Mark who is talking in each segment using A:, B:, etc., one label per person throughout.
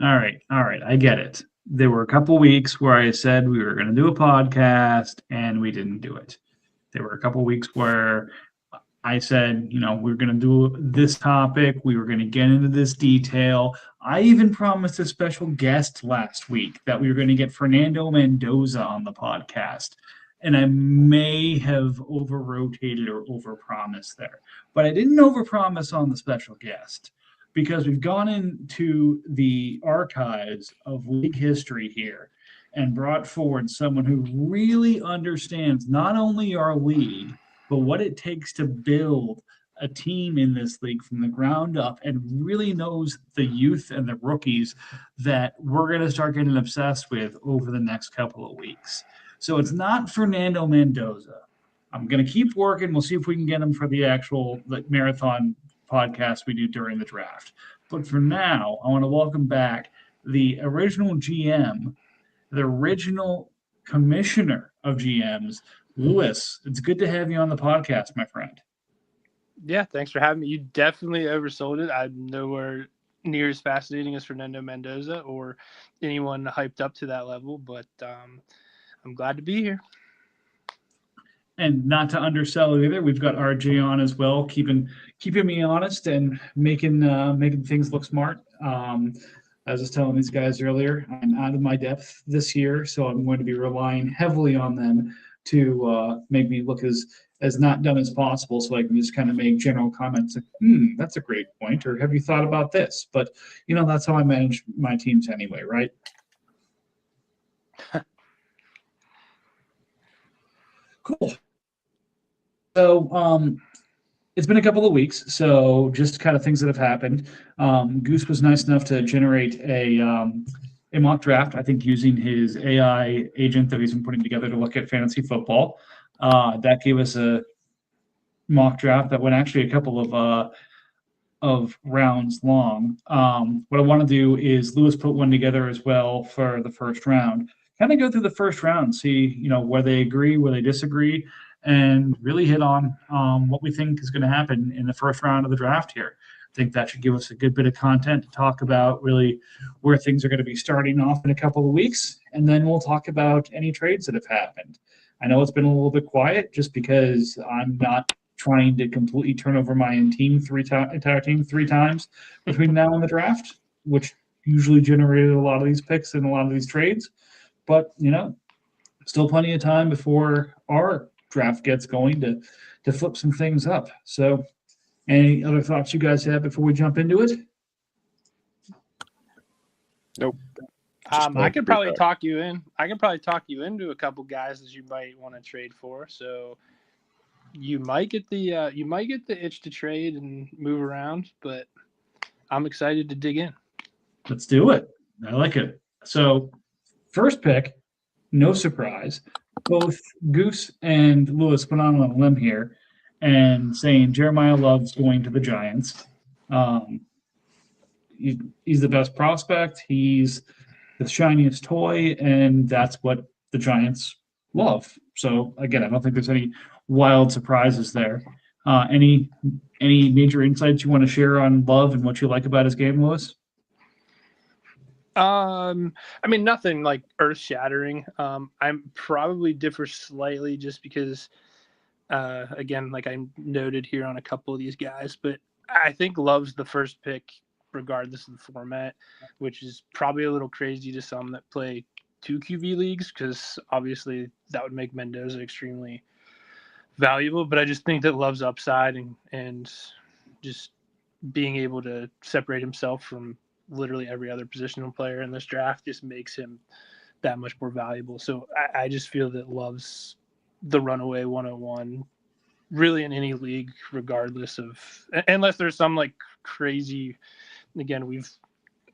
A: All right. I get it. There were a couple weeks where I said we were going to do a podcast and we didn't do it. There were a couple weeks where I said, we're going to do this topic. We were going to get into this detail. I even promised a special guest last week that we were going to get Fernando Mendoza on the podcast. And I may have over rotated or over promised there. But I didn't over promise on the special guest because we've gone into the archives of league history here and brought forward someone who really understands not only our league, but what it takes to build a team in this league from the ground up and really knows the youth and the rookies that we're going to start getting obsessed with over the next couple of weeks. So it's not Fernando Mendoza. I'm going to keep working. We'll see if we can get him for the actual marathon podcast we do during the draft. But for now, I want to welcome back the original GM, the original commissioner of GMs, Lewis. It's good to have you on the podcast, my friend.
B: Yeah, thanks for having me. You definitely oversold it. I'm nowhere near as fascinating as Fernando Mendoza or anyone hyped up to that level, but I'm glad to be here.
A: And not to undersell it either, we've got RJ on as well, keeping me honest and making things look smart. I was just telling these guys earlier, I'm out of my depth this year, so I'm going to be relying heavily on them to make me look as not dumb as possible, so I can just kind of make general comments like, that's a great point, or have you thought about this? But that's how I manage my teams anyway, right? Cool. So it's been a couple of weeks, so just kind of things that have happened. Goose was nice enough to generate a mock draft, I think using his AI agent that he's been putting together to look at fantasy football. That gave us a mock draft that went actually a couple of rounds long. What I want to do is Lewis put one together as well for the first round. Kind of go through the first round, see where they agree, where they disagree, and really hit on what we think is going to happen in the first round of the draft here. I think that should give us a good bit of content to talk about really where things are going to be starting off in a couple of weeks. And then we'll talk about any trades that have happened. I know it's been a little bit quiet just because I'm not trying to completely turn over my entire team three times between now and the draft, which usually generated a lot of these picks and a lot of these trades. But, still plenty of time before our draft gets going to flip some things up. So any other thoughts you guys have before we jump into it?
C: Nope.
B: I could probably talk you in. I can probably talk you into a couple guys that you might want to trade for. So you might get the itch to trade and move around, but I'm excited to dig in.
A: Let's do it. I like it. So first pick, no surprise. Both Goose and Lewis went on a limb here and saying Jeremiah Love's going to the Giants. He's the best prospect. He's the shiniest toy, and that's what the Giants love. So again, I don't think there's any wild surprises there. Any major insights you want to share on Love and what you like about his game, Lewis?
B: I mean, nothing like earth-shattering. I'm probably differ slightly just because, again, like I noted here on a couple of these guys, but I think Love's the first pick regardless of the format, which is probably a little crazy to some that play 2 QB leagues because obviously that would make Mendoza extremely valuable. But I just think that Love's upside and just being able to separate himself from literally every other positional player in this draft just makes him that much more valuable. So I just feel that Love's the runaway 101 really in any league, regardless of, unless there's some like crazy, again, we've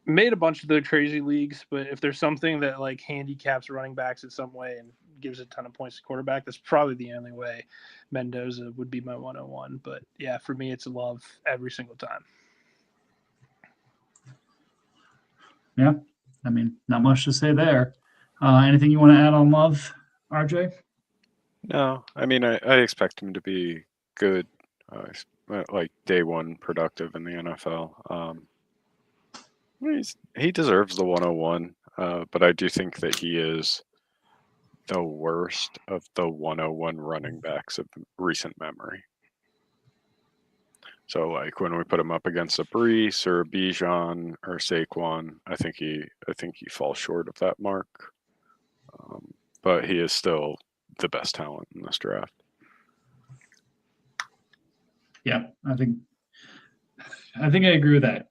B: made a bunch of the crazy leagues, but if there's something that like handicaps running backs in some way and gives a ton of points to quarterback, that's probably the only way Mendoza would be my 101. But yeah, for me, it's Love every single time.
A: Yeah, I mean, not much to say there. Anything you want to add on Love, RJ?
C: No, I mean, I expect him to be good, like day one productive in the NFL. He deserves the 101, but I do think that he is the worst of the 101 running backs of recent memory. So, like when we put him up against a Brees or a Bijan or Saquon, I think he falls short of that mark. But he is still the best talent in this draft.
A: Yeah, I think I agree with that.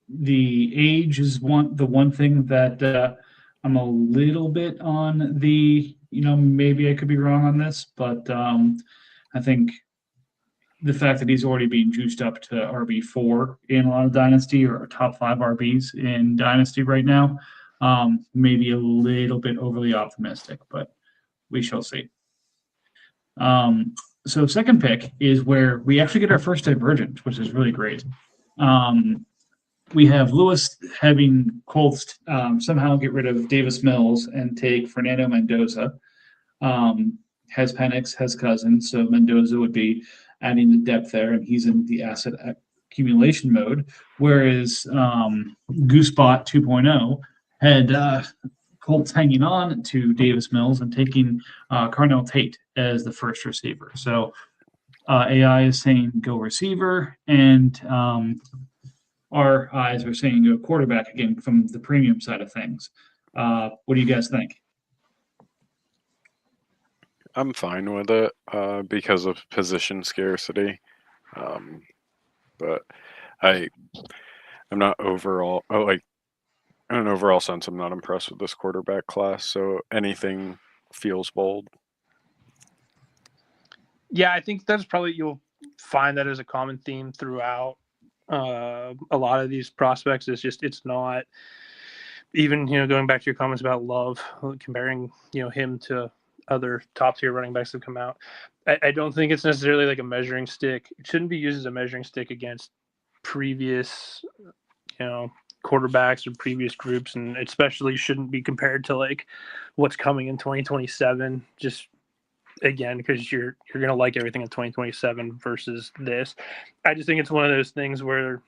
A: The age is the one thing that I'm a little bit on the, maybe I could be wrong on this, but I think the fact that he's already being juiced up to RB4 in a lot of Dynasty or top 5 RBs in Dynasty right now, maybe a little bit overly optimistic, but we shall see. So second pick is where we actually get our first divergent, which is really great. We have Lewis having Colts somehow get rid of Davis Mills and take Fernando Mendoza. Has Penix, has Cousins, so Mendoza would be adding the depth there, and he's in the asset accumulation mode. Whereas Goosebot 2.0 had Colts hanging on to Davis Mills and taking Carnell Tate as the first receiver. So AI is saying go receiver, and our eyes are saying go quarterback again from the premium side of things. What do you guys think?
C: I'm fine with it because of position scarcity. But I'm not overall. Like in an overall sense, I'm not impressed with this quarterback class. So anything feels bold.
B: Yeah, I think that's probably, you'll find that as a common theme throughout a lot of these prospects. It's not even, going back to your comments about Love, comparing, him to other top tier running backs that come out. I don't think it's necessarily like a measuring stick. It shouldn't be used as a measuring stick against previous, quarterbacks or previous groups, and especially shouldn't be compared to like what's coming in 2027. Just again, because you're gonna like everything in 2027 versus this. I just think it's one of those things where,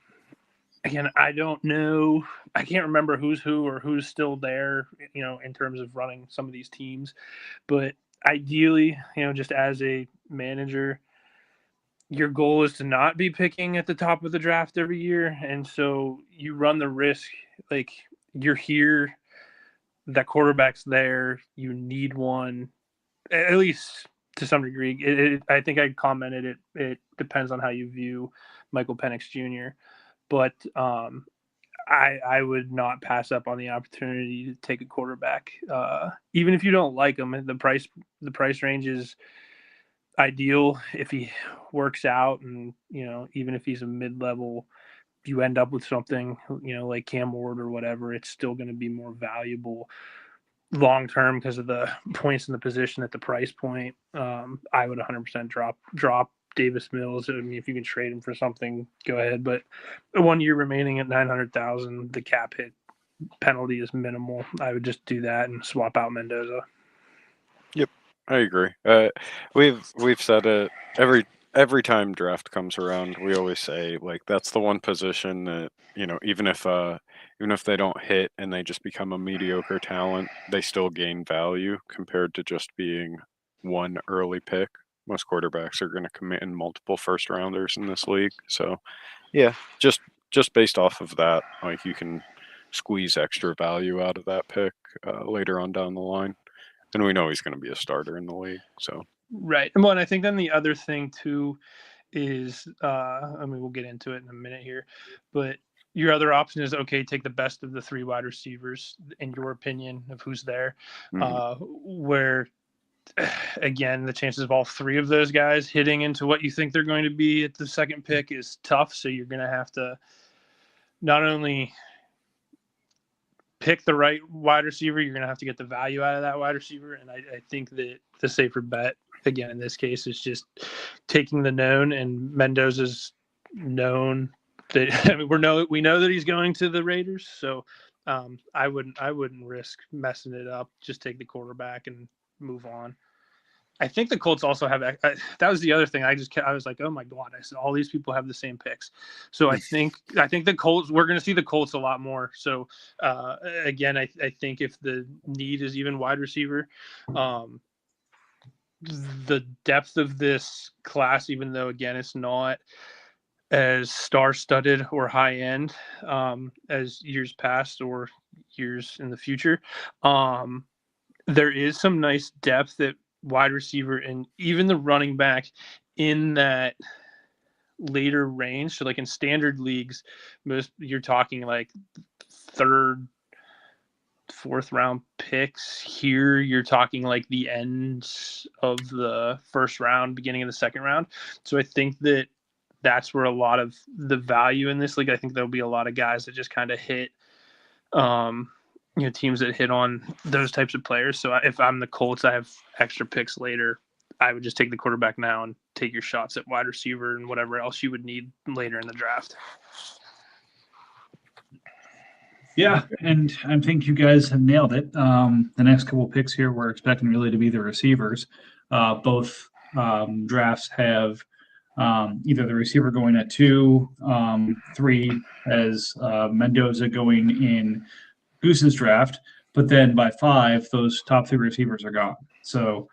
B: again, I don't know. I can't remember who's who or who's still there, in terms of running some of these teams. But ideally, just as a manager, your goal is to not be picking at the top of the draft every year. And so you run the risk, like you're here, that quarterback's there, you need one, at least to some degree. I think I commented it depends on how you view Michael Penix Jr. But I would not pass up on the opportunity to take a quarterback, even if you don't like him. The price range is ideal if he works out, and even if he's a mid-level, you end up with something like Cam Ward or whatever. It's still going to be more valuable long term because of the points in the position at the price point. I would 100% drop Davis Mills. I mean, if you can trade him for something, go ahead. But 1 year remaining at 900,000, the cap hit penalty is minimal. I would just do that and swap out Mendoza.
C: Yep, I agree. We've said it every time draft comes around. We always say like that's the one position that even if they don't hit and they just become a mediocre talent, they still gain value compared to just being one early pick. Most quarterbacks are going to commit in multiple first rounders in this league. So, yeah, just based off of that, like you can squeeze extra value out of that pick later on down the line. And we know he's going to be a starter in the league. So
B: right. Well, and I think then the other thing too is, I mean, we'll get into it in a minute here, but your other option is, okay, take the best of the 3 wide receivers in your opinion of who's there, where again, the chances of all 3 of those guys hitting into what you think they're going to be at the second pick is tough. So you're going to have to not only pick the right wide receiver, you're going to have to get the value out of that wide receiver. And I think that the safer bet, again, in this case, is just taking the known, and Mendoza's known that, I mean, we know that he's going to the Raiders. So I wouldn't risk messing it up. Just take the quarterback and move on. I think the Colts also have. That was the other thing. I was like, oh my god! I said all these people have the same picks. So I think the Colts. We're going to see the Colts a lot more. So again, I think if the need is even wide receiver, the depth of this class, even though again it's not as star-studded or high-end as years past or years in the future, there is some nice depth at wide receiver and even the running back in that later range. So like in standard leagues, you're talking like third, fourth round picks. Here you're talking like the ends of the first round, beginning of the second round. So I think that's where a lot of the value in this league. I think there'll be a lot of guys that just kind of hit teams that hit on those types of players. So if I'm the Colts, I have extra picks later. I would just take the quarterback now and take your shots at wide receiver and whatever else you would need later in the draft.
A: Yeah, and I think you guys have nailed it. The next couple picks here, we're expecting really to be the receivers. Both drafts have either the receiver going at 2, 3 as Mendoza going in Goose's draft, but then by 5, those top 3 receivers are gone. So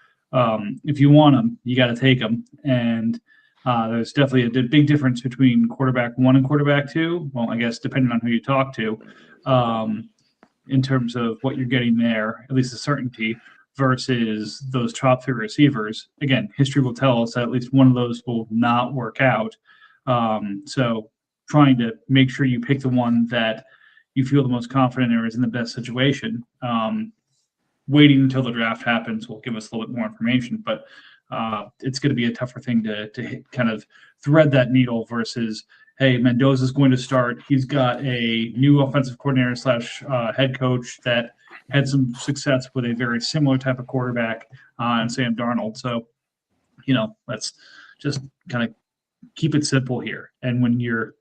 A: if you want them, you got to take them. And there's definitely a big difference between quarterback 1 and quarterback 2. Well, I guess depending on who you talk to, in terms of what you're getting there, at least the certainty, versus those top 3 receivers. Again, history will tell us that at least one of those will not work out. So trying to make sure you pick the one that you feel the most confident or is in the best situation. Waiting until the draft happens will give us a little bit more information, but it's going to be a tougher thing to hit, kind of thread that needle versus, hey, Mendoza's going to start. He's got a new offensive coordinator / head coach that had some success with a very similar type of quarterback and Sam Darnold. So, let's just kind of keep it simple here. And when you're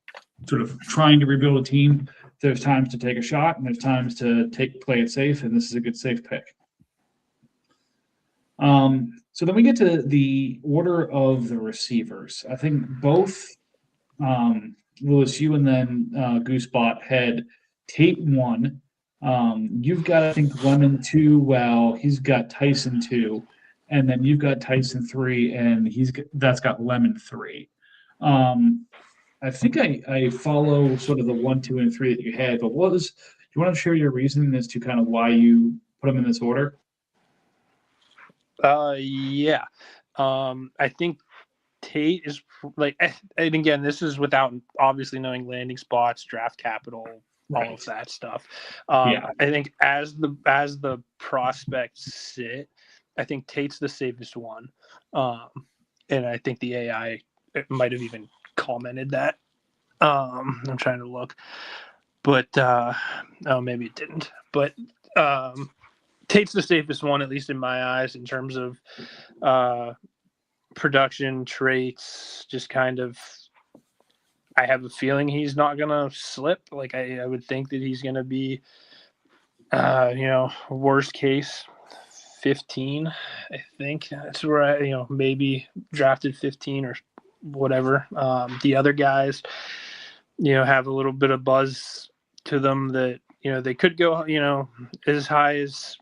A: sort of trying to rebuild a team, there's times to take a shot and there's times to play it safe, and this is a good safe pick. So then we get to the order of the receivers. I think both Lewis, you and then Goosebot had Tate 1. You've got, I think, Lemon 2. Well, he's got Tyson 2, and then you've got Tyson 3, and that's got Lemon 3. I think I follow sort of the 1, 2, and 3 that you had, but do you want to share your reasoning as to kind of why you put them in this order?
B: Yeah. I think Tate is like, and again, this is without obviously knowing landing spots, draft capital, all of that stuff. I think as the prospects sit, I think Tate's the safest one. And I think the AI might have even commented that. I'm trying to look, but maybe it didn't. But Tate's the safest one, at least in my eyes, in terms of production traits. Just kind of, I have a feeling he's not gonna slip. Like I would think that he's gonna be, worst case 15. I think that's where I, maybe drafted 15 or whatever. The other guys, have a little bit of buzz to them that, they could go, as high as,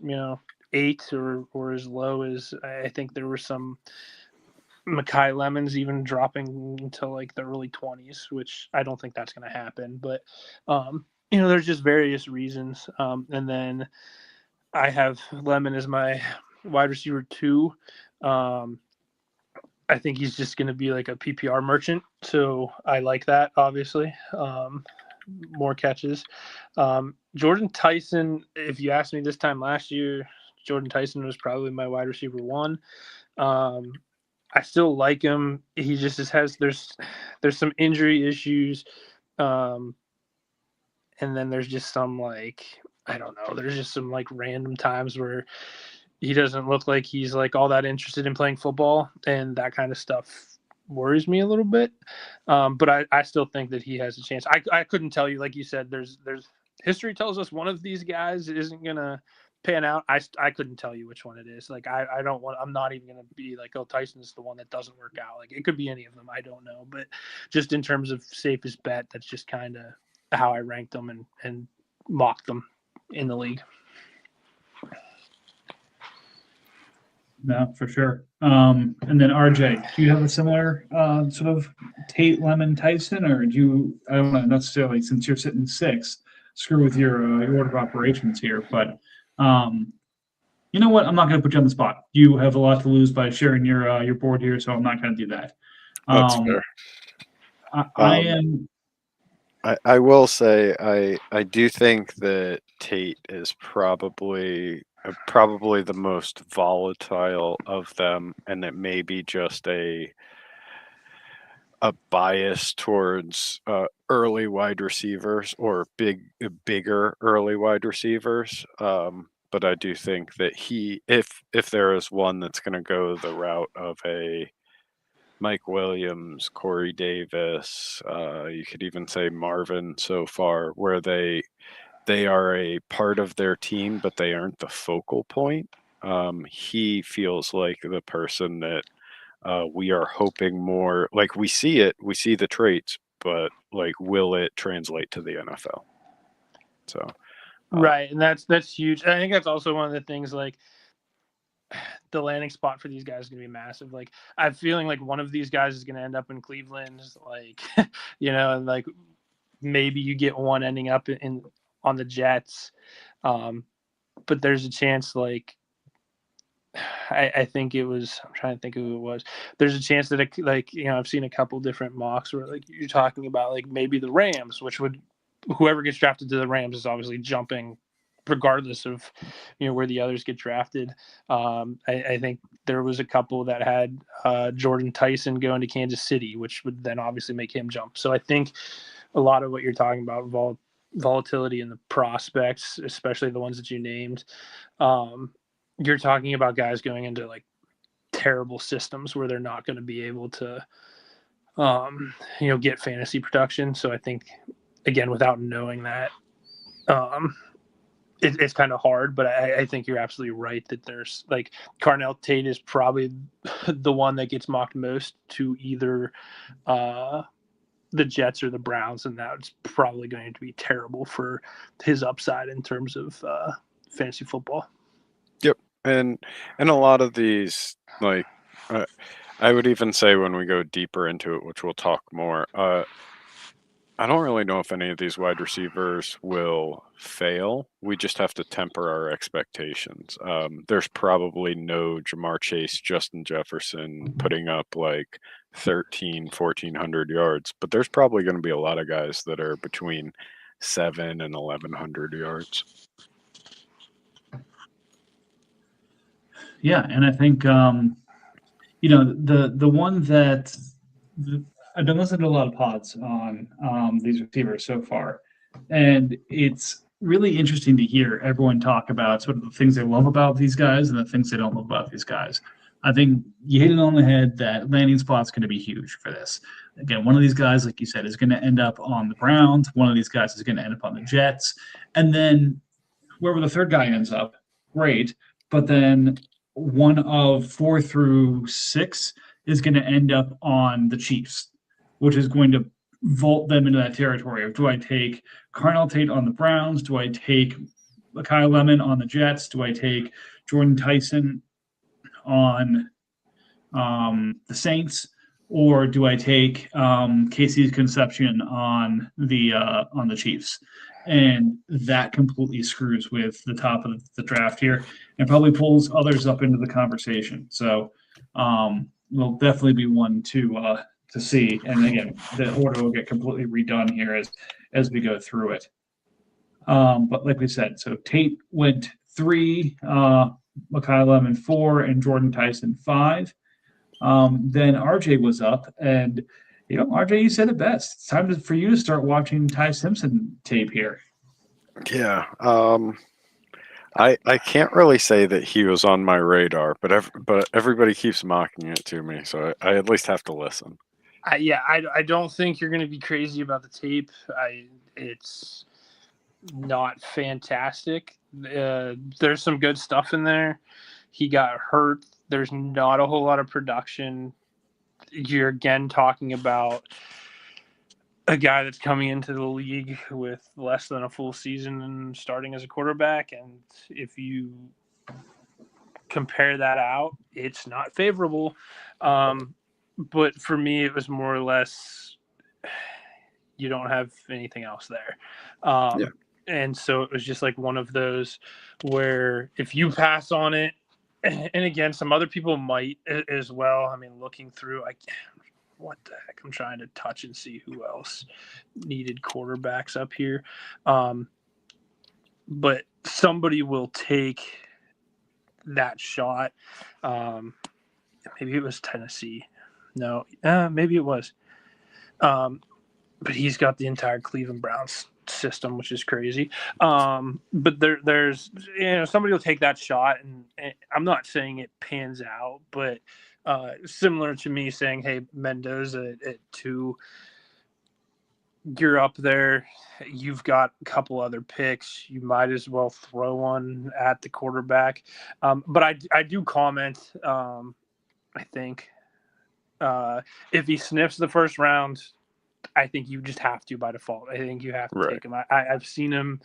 B: 8 or as low as, I think there were some Mekhi Lemons even dropping into like the early 20s, which I don't think that's going to happen. But, there's just various reasons. And then I have Lemon as my wide receiver 2. I think he's just going to be like a PPR merchant. So I like that, obviously. More catches. Jordan Tyson, if you asked me this time last year, Jordan Tyson was probably my wide receiver 1. I still like him. He just there's some injury issues. And then there's just some I don't know, there's just some random times where he doesn't look like he's all that interested in playing football, and that kind of stuff worries me a little bit. But I still think that he has a chance. I couldn't tell you, like you said, there's history tells us one of these guys isn't gonna pan out, I couldn't tell you which one it is. Like I don't want. I'm not even gonna be like, oh, Tyson's the one that doesn't work out. Like it could be any of them. I don't know. But just in terms of safest bet, that's just kind of how I ranked them and mocked them in the league.
A: No, for sure. And then RJ, do you have a similar sort of Tate, Lemon, Tyson, or do you? I don't know necessarily, since you're sitting sixth. Screw with your order of operations here, but you know what? I'm not going to put you on the spot. You have a lot to lose by sharing your board here, so I'm not going to do that.
C: That's fair.
A: I am.
C: I will say I do think that Tate is probably the most volatile of them, and it may be just a bias towards early wide receivers or bigger early wide receivers. But I do think that if there is one that's going to go the route of a Mike Williams, Corey Davis, you could even say Marvin so far, where they are a part of their team, but they aren't the focal point. He feels like the person that we are hoping more, like we see the traits, but like, will it translate to the NFL? So,
B: right. And that's huge. I think that's also one of the things, like, the landing spot for these guys is going to be massive. Like, I'm feeling like one of these guys is going to end up in Cleveland, like, and like maybe you get one ending up on the Jets. But there's a chance, like, I think it was, I'm trying to think of who it was. There's a chance that I've seen a couple different mocks where like you're talking about like maybe the Rams, which would, whoever gets drafted to the Rams is obviously jumping regardless of where the others get drafted. I think there was a couple that had Jordan Tyson going to Kansas City, which would then obviously make him jump. So I think a lot of what you're talking about, volatility in the prospects, especially the ones that you named, you're talking about guys going into like terrible systems where they're not going to be able to get fantasy production. So I think, again, without knowing that, it's kind of hard, but I think you're absolutely right that there's like Carnell Tate is probably the one that gets mocked most to either the Jets or the Browns, and that's probably going to be terrible for his upside in terms of fantasy football.
C: Yep, and a lot of these, like, I would even say when we go deeper into it, which we'll talk more, I don't really know if any of these wide receivers will fail. We just have to temper our expectations. There's probably no Jamar Chase, Justin Jefferson putting up like 1,400 yards, but there's probably going to be a lot of guys that are between 700 and 1,100 yards.
A: Yeah, and I think the one that I've been listening to a lot of pods on these receivers so far, and it's really interesting to hear everyone talk about sort of the things they love about these guys and the things they don't love about these guys. I think you hit it on the head that landing spot's going to be huge for this. Again, one of these guys, like you said, is going to end up on the Browns. One of these guys is going to end up on the Jets. And then wherever the third guy ends up, great. But then one of 4 through 6 is going to end up on the Chiefs, which is going to vault them into that territory of, do I take Carnell Tate on the Browns? Do I take Kyle Lemon on the Jets? Do I take Jordan Tyson on the Saints? Or do I take Casey's Conception on the Chiefs? And that completely screws with the top of the draft here and probably pulls others up into the conversation. So will definitely be one to see. And again, the order will get completely redone here as we go through it. But like we said, so Tate went 3, Mekhi Lemon 4, and Jordan Tyson 5. Then RJ was up, and RJ, you said it best. It's time for you to start watching Ty Simpson tape here.
C: Yeah. I can't really say that he was on my radar, but everybody keeps mocking it to me, so I at least have to listen.
B: I don't think you're going to be crazy about the tape. It's not fantastic. There's some good stuff in there. He got hurt. There's not a whole lot of production. You're again talking about a guy that's coming into the league with less than a full season and starting as a quarterback. And if you compare that out, it's not favorable. But for me, it was more or less, you don't have anything else there.
C: Yeah.
B: And so it was just like one of those where if you pass on it, and again, some other people might as well. I mean, looking through, what the heck? I'm trying to touch and see who else needed quarterbacks up here. But somebody will take that shot. Maybe it was Tennessee. No, maybe it was. But he's got the entire Cleveland Browns system, which is crazy. But there's somebody will take that shot, and I'm not saying it pans out, but similar to me saying, hey, Mendoza at 2, you're up there. You've got a couple other picks. You might as well throw one at the quarterback. But I do comment, I think, if he sniffs the first round, I think you just have to by default. I think you have to take him. I've seen him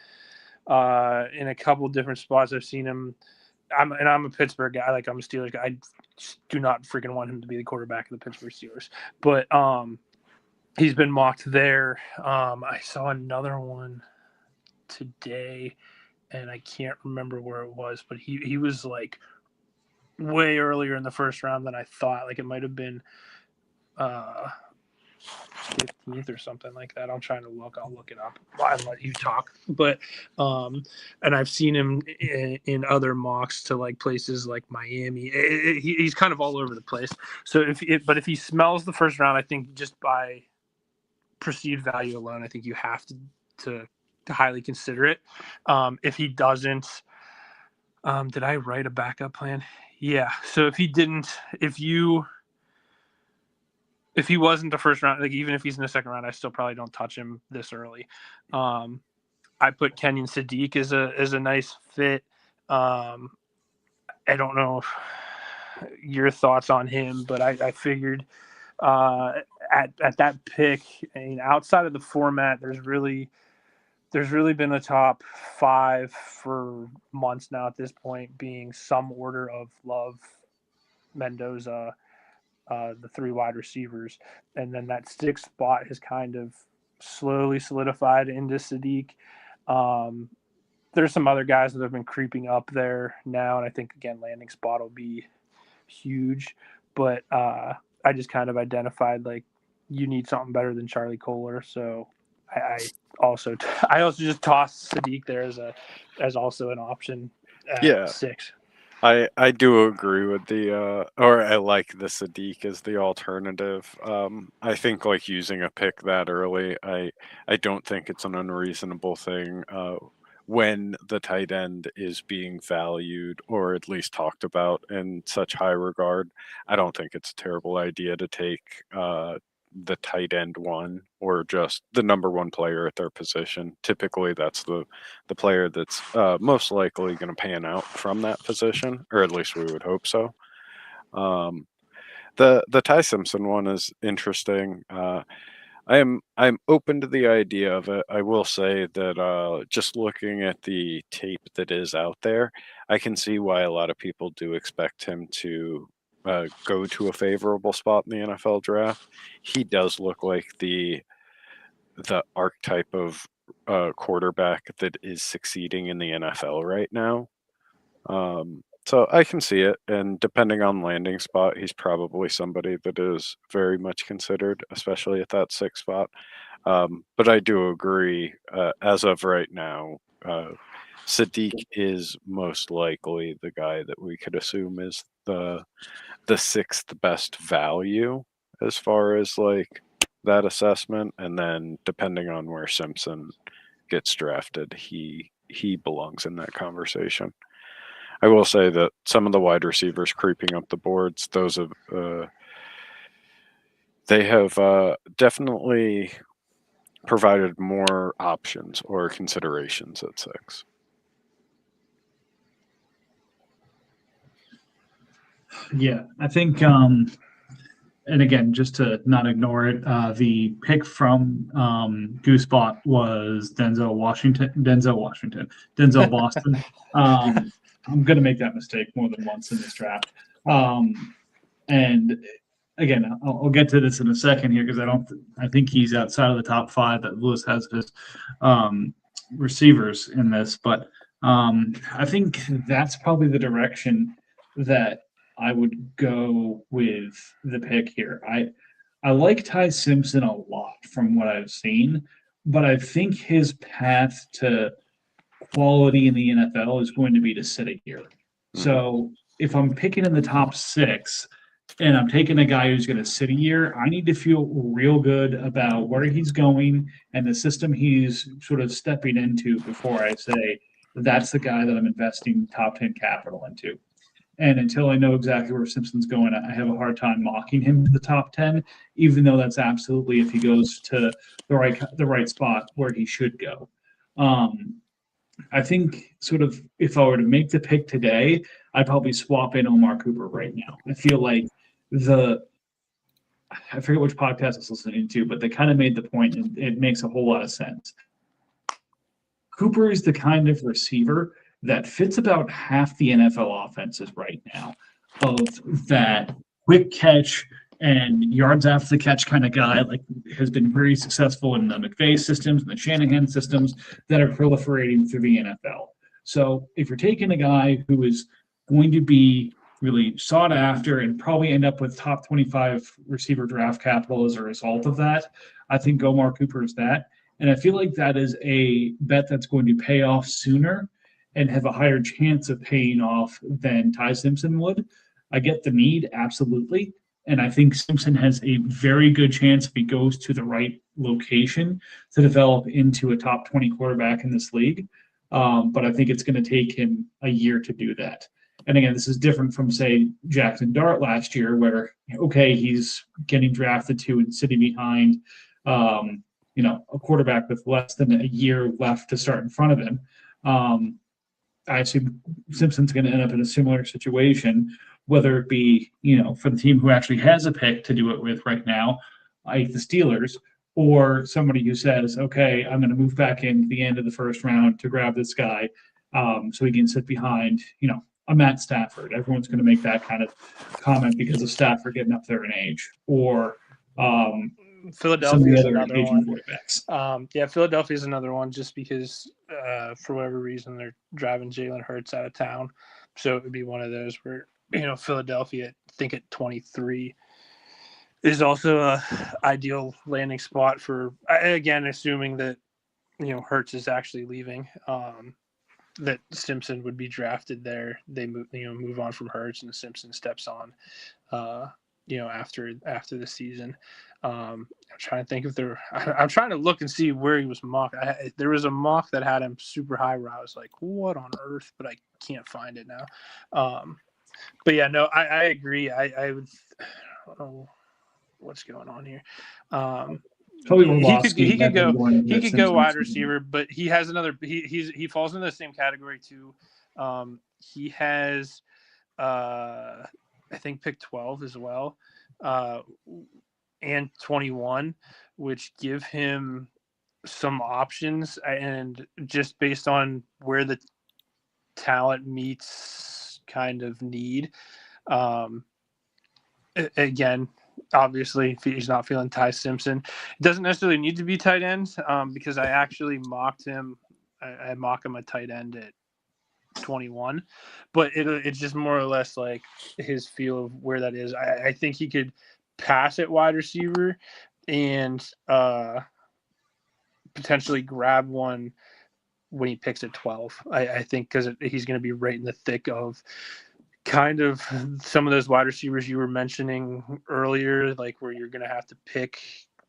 B: in a couple different spots. I've seen him. I'm a Pittsburgh guy. Like, I'm a Steelers guy. I do not freaking want him to be the quarterback of the Pittsburgh Steelers. But he's been mocked there. I saw another one today, and I can't remember where it was, but he was like way earlier in the first round than I thought. Like, it might have been 15th or something like that. I'm trying to look. I'll look it up. I'll let you talk. But and I've seen him in other mocks to like places like Miami. He's kind of all over the place. So if he smells the first round, I think just by perceived value alone, I think you have to highly consider it. If he doesn't, did I write a backup plan? Yeah. So if he wasn't the first round, like even if he's in the second round, I still probably don't touch him this early. I put Kenyon Sadiq as a nice fit. I don't know your thoughts on him, but I figured at that pick, I mean, outside of the format, there's really been a top 5 for months now at this point, being some order of Love, Mendoza, the 3 wide receivers, and then that 6th spot has kind of slowly solidified into Sadiq. There's some other guys that have been creeping up there now, and I think again landing spot will be huge, but I just kind of identified like you need something better than Charlie Kohler, so I also just tossed Sadiq there as also an option at 6.
C: I do agree with or I like the Sadiq as the alternative. I think like using a pick that early, I don't think it's an unreasonable thing when the tight end is being valued or at least talked about in such high regard. I don't think it's a terrible idea to take the tight end 1 or just the number 1 player at their position. Typically that's the player that's most likely going to pan out from that position, or at least we would hope so. The Ty Simpson one is interesting. I'm open to the idea of it. I will say that just looking at the tape that is out there, I can see why a lot of people do expect him to go to a favorable spot in the NFL draft. He does look like the archetype of quarterback that is succeeding in the NFL right now. So I can see it, and depending on landing spot, he's probably somebody that is very much considered, especially at that 6th spot. But I do agree, as of right now, Sadiq is most likely the guy that we could assume is the 6th best value as far as like that assessment, and then depending on where Simpson gets drafted, he belongs in that conversation. I will say that some of the wide receivers creeping up the boards, those have they have definitely provided more options or considerations at 6.
A: Yeah, I think, and again, just to not ignore it, the pick from Goosebot was Denzel Boston. I'm going to make that mistake more than once in this draft. And again, I'll get to this in a second here because I think he's outside of the top five that Lewis has his receivers in this, but I think that's probably the direction that I would go with the pick here. I like Ty Simpson a lot from what I've seen, but I think his path to quality in the NFL is going to be to sit a year. So if I'm picking in the top six and I'm taking a guy who's going to sit a year, I need to feel real good about where he's going and the system he's sort of stepping into before I say that's the guy that I'm investing top 10 capital into. And until I know exactly where Simpson's going, I have a hard time mocking him to the top 10, even though that's absolutely if he goes to the right spot where he should go. I think sort of if I were to make the pick today, I'd probably swap in Omar Cooper right now. I feel like I forget which podcast I was listening to, but they kind of made the point, and it makes a whole lot of sense. Cooper is the kind of receiver that fits about half the NFL offenses right now, of that quick catch and yards after the catch kind of guy, like has been very successful in the McVay systems and the Shanahan systems that are proliferating through the NFL. So if you're taking a guy who is going to be really sought after and probably end up with top 25 receiver draft capital as a result of that, I think Omar Cooper is that. And I feel like that is a bet that's going to pay off sooner and have a higher chance of paying off than Ty Simpson would. I get the need, absolutely. And I think Simpson has a very good chance if he goes to the right location to develop into a top 20 quarterback in this league. But I think it's going to take him a year to do that. And again, this is different from, say, Jackson Dart last year, where, okay, he's getting drafted to and sitting behind, a quarterback with less than a year left to start in front of him. I assume Simpson's going to end up in a similar situation, whether it be, for the team who actually has a pick to do it with right now, like the Steelers, or somebody who says, okay, I'm going to move back into the end of the first round to grab this guy so he can sit behind, a Matt Stafford. Everyone's going to make that kind of comment because of Stafford getting up there in age, or
B: Philadelphia is another one.
A: Quarterbacks.
B: Philadelphia is another one just because for whatever reason they're driving Jalen Hurts out of town. So it would be one of those where, Philadelphia, I think at 23 is also a ideal landing spot for, again, assuming that, Hurts is actually leaving, that Simpson would be drafted there. They move on from Hurts and Simpson steps on, after the season. I'm trying to think if I'm trying to look and see where he was mocked. There was a mock that had him super high where I was like, what on earth? But I can't find it now. But yeah, no, I agree. I would, I don't know what's going on here. He could go wide receiver, but he has another. He falls into the same category too. He has, I think, pick 12 as well, and 21, which give him some options, and just based on where the talent meets kind of need. Again, obviously, if he's not feeling Ty Simpson, it doesn't necessarily need to be tight end, because I actually mocked him. I mock him a tight end at 21, but it's just more or less like his feel of where that is. I think he could pass at wide receiver and potentially grab one when he picks at 12. I think because he's going to be right in the thick of kind of some of those wide receivers you were mentioning earlier, like where you're going to have to pick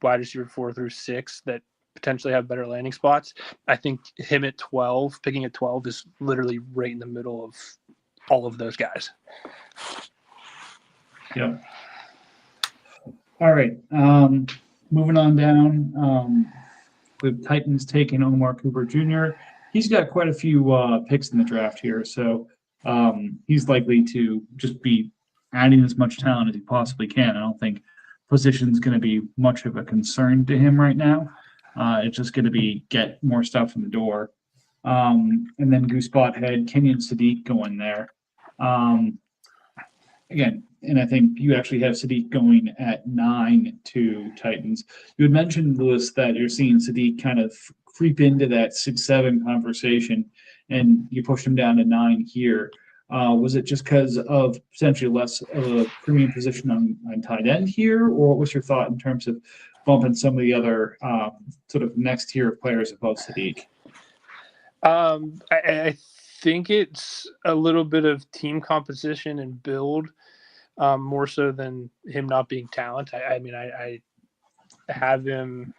B: wide receiver 4 through 6 that potentially have better landing spots. I think him at 12, picking at 12 is literally right in the middle of all of those guys.
A: Yeah. All right. Moving on down. With Titans taking Omar Cooper Jr. He's got quite a few picks in the draft here, so he's likely to just be adding as much talent as he possibly can. I don't think position's going to be much of a concern to him right now. It's just going to be get more stuff in the door. And then Goose Bothead, Kenyon Sadiq going there. Again, and I think you actually have Sadiq going at 9 to Titans. You had mentioned, Lewis, that you're seeing Sadiq kind of creep into that 6-7 conversation, and you pushed him down to 9 here. Was it just because of potentially less of a premium position on tight end here, or what was your thought in terms of bumping some of the other sort of next tier of players above Sadiq?
B: I think it's a little bit of team composition and build, more so than him not being talent. I have him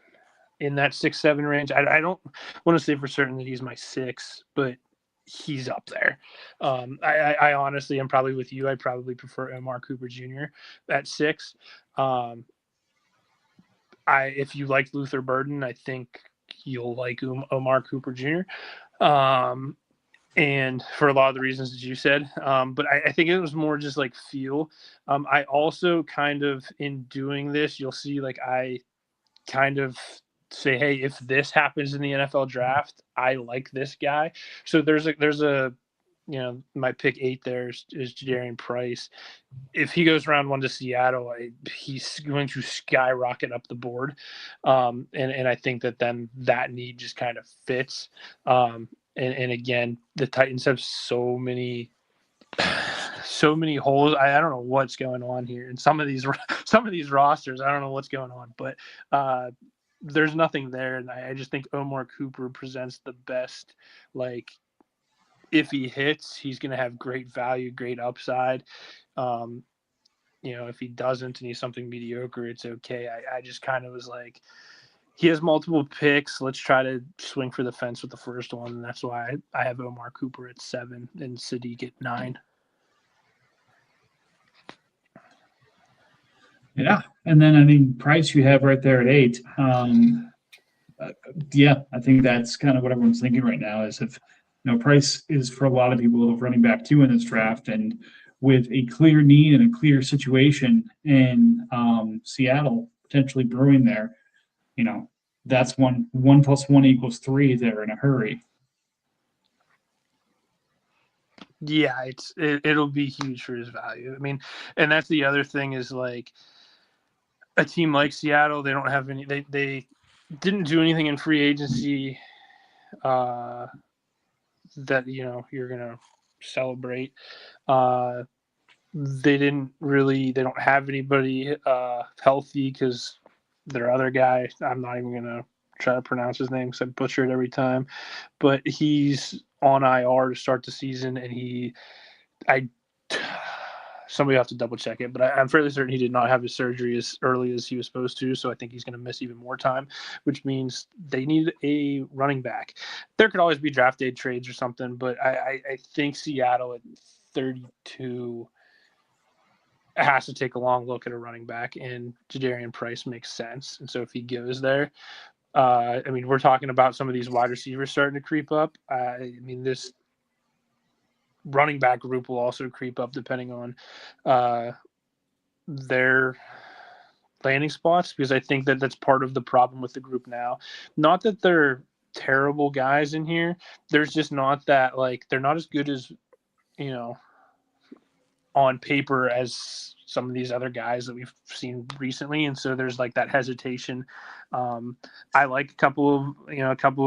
B: in that 6-7 range. I don't want to say for certain that he's my 6, but he's up there. I honestly am probably with you. I probably prefer Omar Cooper Jr. at 6. If you like Luther Burden, I think you'll like Omar Cooper Jr. And for a lot of the reasons that you said, but I think it was more just like feel. I also kind of, in doing this, you'll see like I kind of say, hey, if this happens in the NFL draft, I like this guy. So there's a my pick 8 there is Jadarian Price. If he goes round 1 to Seattle, he's going to skyrocket up the board. And I think that then that need just kind of fits. And again, the Titans have so many holes. I don't know what's going on here. And some of these rosters, I don't know what's going on, but there's nothing there. And I just think Omar Cooper presents the best, like, if he hits, he's going to have great value, great upside. If he doesn't and he's something mediocre, it's okay. I just kind of was like, he has multiple picks. Let's try to swing for the fence with the first one. And that's why I have Omar Cooper at 7 and Sadiq at 9.
A: Yeah. And then, Price you have right there at 8. Yeah, I think that's kind of what everyone's thinking right now is if, Price is for a lot of people running back 2 in this draft, and with a clear need and a clear situation in Seattle potentially brewing there, that's 1 + 1 = 3 there in a hurry.
B: Yeah, it'll be huge for his value. And that's the other thing is like a team like Seattle, they don't have any. They didn't do anything in free agency that you're gonna celebrate. They don't have anybody healthy because their other guy, I'm not even gonna try to pronounce his name because I butcher it every time, but he's on IR to start the season, and somebody will have to double check it, but I'm fairly certain he did not have his surgery as early as he was supposed to. So I think he's going to miss even more time, which means they need a running back. There could always be draft day trades or something, but I think Seattle at 32 has to take a long look at a running back, and Jadarian Price makes sense. And so if he goes there, we're talking about some of these wide receivers starting to creep up. This running back group will also creep up depending on their landing spots, because I think that that's part of the problem with the group now. Not that they're terrible guys in here. There's just not that, like, they're not as good as, on paper as some of these other guys that we've seen recently. And so there's like that hesitation. I like a couple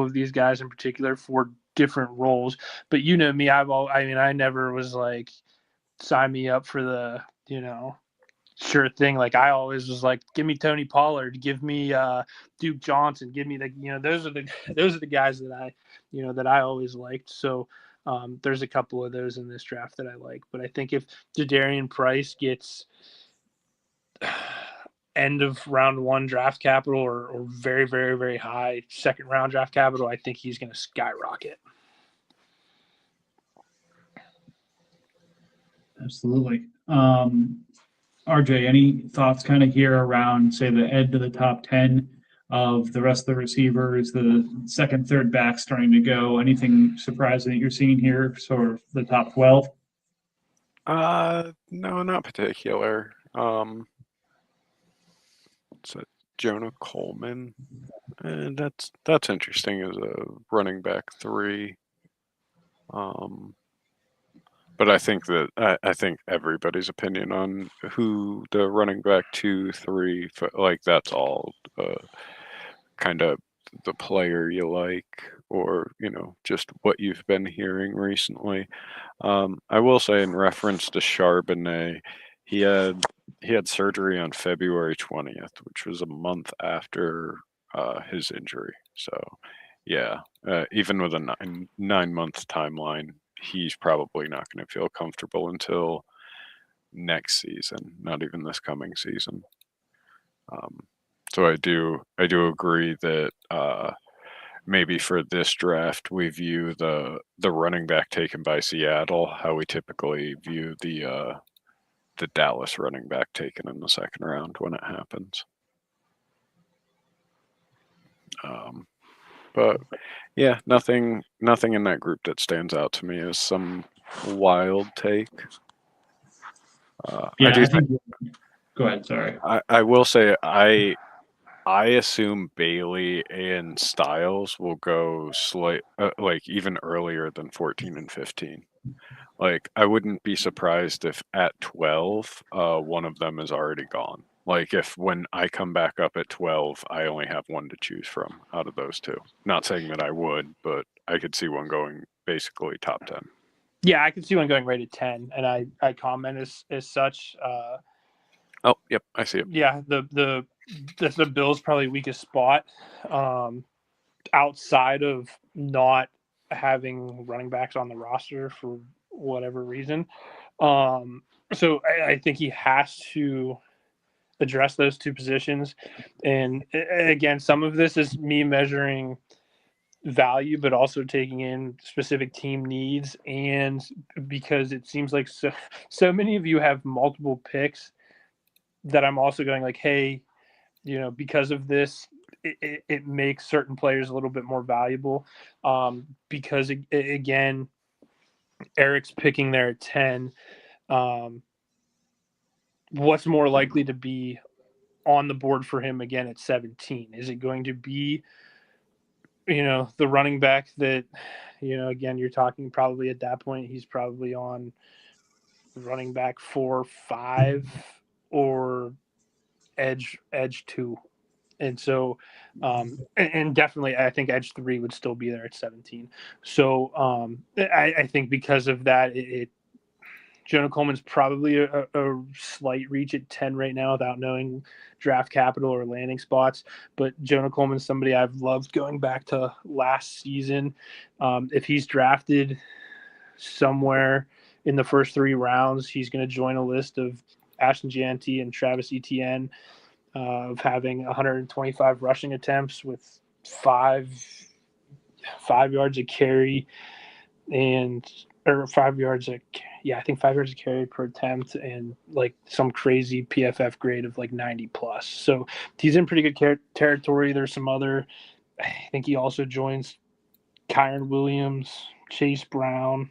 B: of these guys in particular for different roles, but me, I never was like, sign me up for the, sure thing. Like I always was like, give me Tony Pollard, give me Duke Johnson, give me those are the guys that I always liked. So there's a couple of those in this draft that I like, but I think if Jadarian Price gets end of round 1 draft capital or very, very, very high second round draft capital, I think he's going to skyrocket.
A: Absolutely. RJ, any thoughts kind of here around, say, the end of the top 10 of the rest of the receivers, the second, third back starting to go? Anything surprising that you're seeing here, sort of the top 12?
C: No, not particular. It's Jonah Coleman. And that's interesting as a running back 3. But I think that I think everybody's opinion on who the running back 2, 3, like that's all kind of the player you like, or just what you've been hearing recently. I will say in reference to Charbonnet, he had surgery on February 20th, which was a month after his injury. So yeah, even with a 9-month timeline, he's probably not going to feel comfortable until next season, not even this coming season. So I do agree that maybe for this draft we view the running back taken by Seattle how we typically view the Dallas running back taken in the second round when it happens. But yeah, nothing in that group that stands out to me as some wild take.
A: Yeah,
C: I do
A: think. Go ahead. Sorry.
C: I will say I assume Bailey and Styles will go like even earlier than 14 and 15. Like I wouldn't be surprised if at 12, one of them is already gone. Like if when I come back up at 12, I only have one to choose from out of those two. Not saying that I would, but I could see one going basically top 10.
B: Yeah, I could see one going right at 10, and I comment as such.
C: Oh, yep, I see it.
B: Yeah, the Bills' probably weakest spot, outside of not having running backs on the roster for whatever reason. So I think he has to address those two positions. And again, some of this is me measuring value, but also taking in specific team needs. And because it seems like so many of you have multiple picks, that I'm also going like, hey, because of this, it makes certain players a little bit more valuable. Because again, Eric's picking there at 10. What's more likely to be on the board for him again at 17? Is it going to be, the running back that, again, you're talking probably at that point, he's probably on running back 4, 5, or edge 2. And so, and definitely, I think edge 3 would still be there at 17. So I think because of that, Jonah Coleman's probably a slight reach at 10 right now without knowing draft capital or landing spots. But Jonah Coleman's somebody I've loved going back to last season. If he's drafted somewhere in the first 3 rounds, he's going to join a list of Ashton Jeanty and Travis Etienne of having 125 rushing attempts with 5 yards a carry or 5 yards I think 5 yards a carry per attempt, and like some crazy PFF grade of like 90 plus. So he's in pretty good territory. There's some other, I think he also joins Kyron Williams, Chase Brown. I'm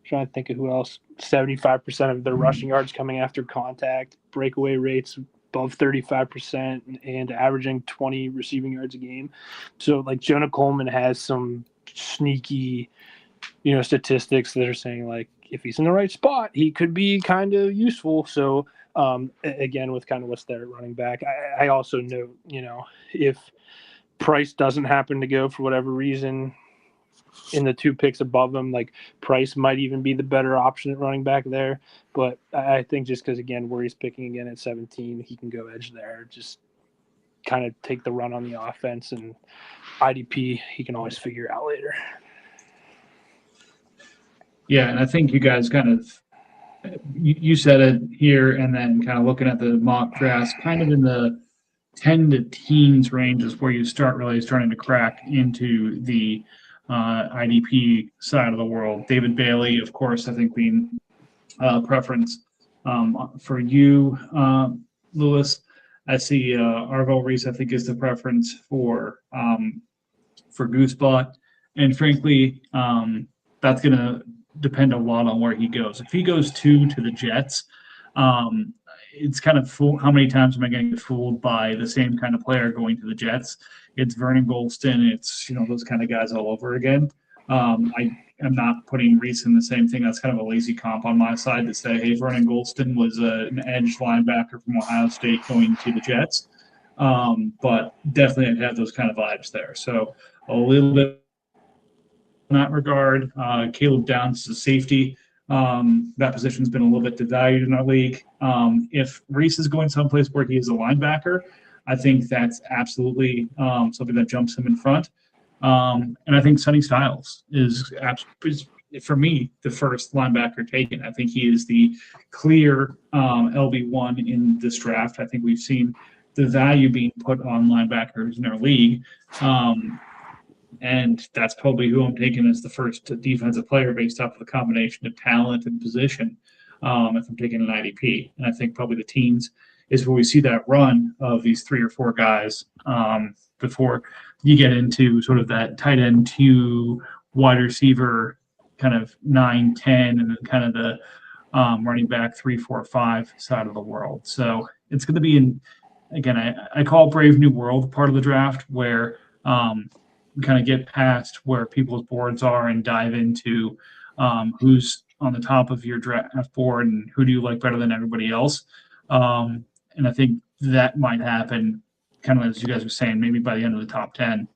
B: trying to think of who else. 75% of their rushing yards coming after contact, breakaway rates above 35%, and averaging 20 receiving yards a game. So like Jonah Coleman has some sneaky, statistics that are saying like if he's in the right spot, he could be kind of useful. So again, with kind of what's there at running back, I also note, if Price doesn't happen to go for whatever reason in the 2 picks above him, like Price might even be the better option at running back there. But I think just because, again, where he's picking again at 17, he can go edge there, just kind of take the run on the offense, and IDP he can always figure out later.
A: Yeah, and I think you guys kind of you said it here, and then kind of looking at the mock drafts, kind of in the 10 to teens range is where you start really starting to crack into the IDP side of the world. David Bailey, of course, I think being preference for you, Lewis. I see Arvo Reese, I think, is the preference for Goosebot, and frankly, that's gonna depend a lot on where he goes. If he goes 2 to the Jets, um, it's kind of how many times am I going to get fooled by the same kind of player going to the Jets? It's Vernon Golston. It's those kind of guys all over again. I am not putting Reese in the same thing. That's kind of a lazy comp on my side to say, hey, Vernon Golston was an edge linebacker from Ohio State going to the Jets. But definitely it had those kind of vibes there. So a little bit in that regard. Caleb Downs is a safety. That position's been a little bit devalued in our league. If Reese is going someplace where he is a linebacker, I think that's absolutely something that jumps him in front. And I think Sonny Styles is for me the first linebacker taken. I think he is the clear LB1 in this draft. I think we've seen the value being put on linebackers in our league. And that's probably who I'm taking as the first defensive player based off of the combination of talent and position if I'm taking an IDP. And I think probably the teens is where we see that run of these 3 or 4 guys before you get into sort of that tight end 2 wide receiver kind of 9, 10, and then kind of the running back 3, 4, 5 side of the world. So it's going to be again, I call it Brave New World part of the draft where we kind of get past where people's boards are and dive into who's on the top of your draft board and who do you like better than everybody else. And I think that might happen kind of as you guys were saying, maybe by the end of the top 10.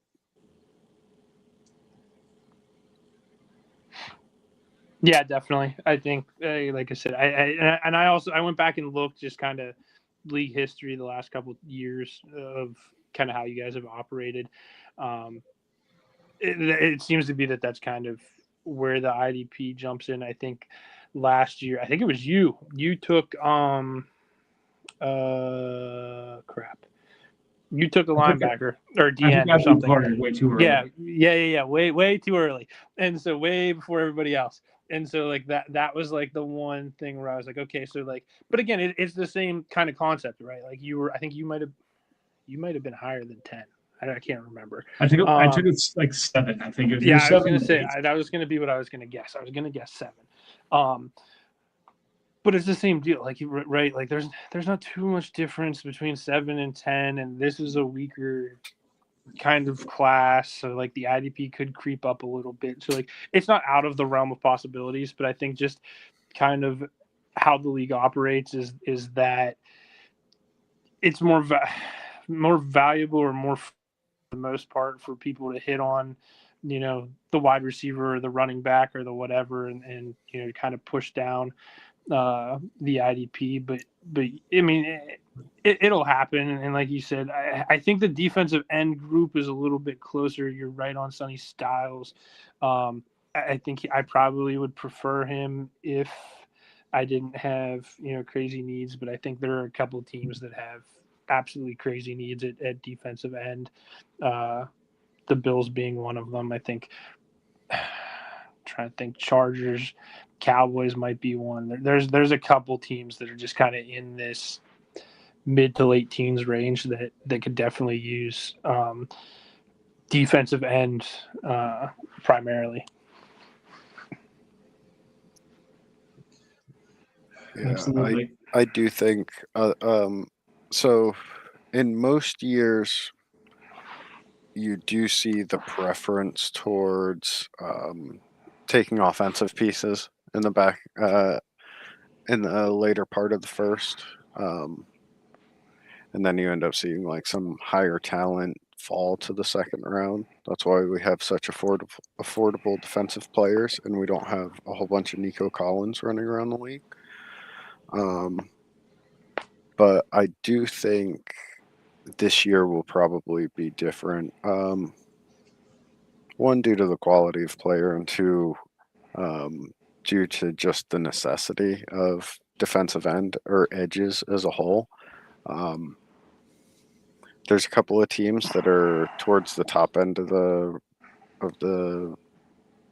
B: Yeah, definitely. I think, like I said, I went back and looked just kind of league history the last couple of years of kind of how you guys have operated. It seems to be that's kind of where the IDP jumps in. I think last year, I think it was you took crap. You took a linebacker or DN or something.
A: Way too early.
B: Yeah. Way too early. And so way before everybody else. And so like that was like the one thing where I was like, okay, so like, but again, it's the same kind of concept, right? Like I think you might have been higher than 10. I can't remember.
A: I took it like 7. I think it was.
B: Yeah, I was going to say that was going to be what I was going to guess. I was going to guess 7. But it's the same deal, like right? Like there's not too much difference between 7 and 10, and this is a weaker kind of class, so like the IDP could creep up a little bit. So like it's not out of the realm of possibilities, but I think just kind of how the league operates is that it's more valuable or more for the most part for people to hit on, the wide receiver or the running back or the whatever, and kind of push down the IDP. But I mean, it'll happen. And like you said, I think the defensive end group is a little bit closer. You're right on Sonny Styles. I think I probably would prefer him if I didn't have crazy needs. But I think there are a couple of teams that have absolutely crazy needs at defensive end. The Bills being one of them. I think. Trying to think, Chargers, Cowboys might be one. There's a couple teams that are just kind of in this mid to late teens range that could definitely use defensive end primarily.
C: Yeah,
A: absolutely.
C: I do think so in most years you do see the preference towards taking offensive pieces in the back in the later part of the first, and then you end up seeing like some higher talent fall to the second round. That's why we have such affordable defensive players, and we don't have a whole bunch of Nico Collins running around the league. But I do think this year will probably be different. One, due to the quality of player, and 2, due to just the necessity of defensive end or edges as a whole. There's a couple of teams that are towards the top end of the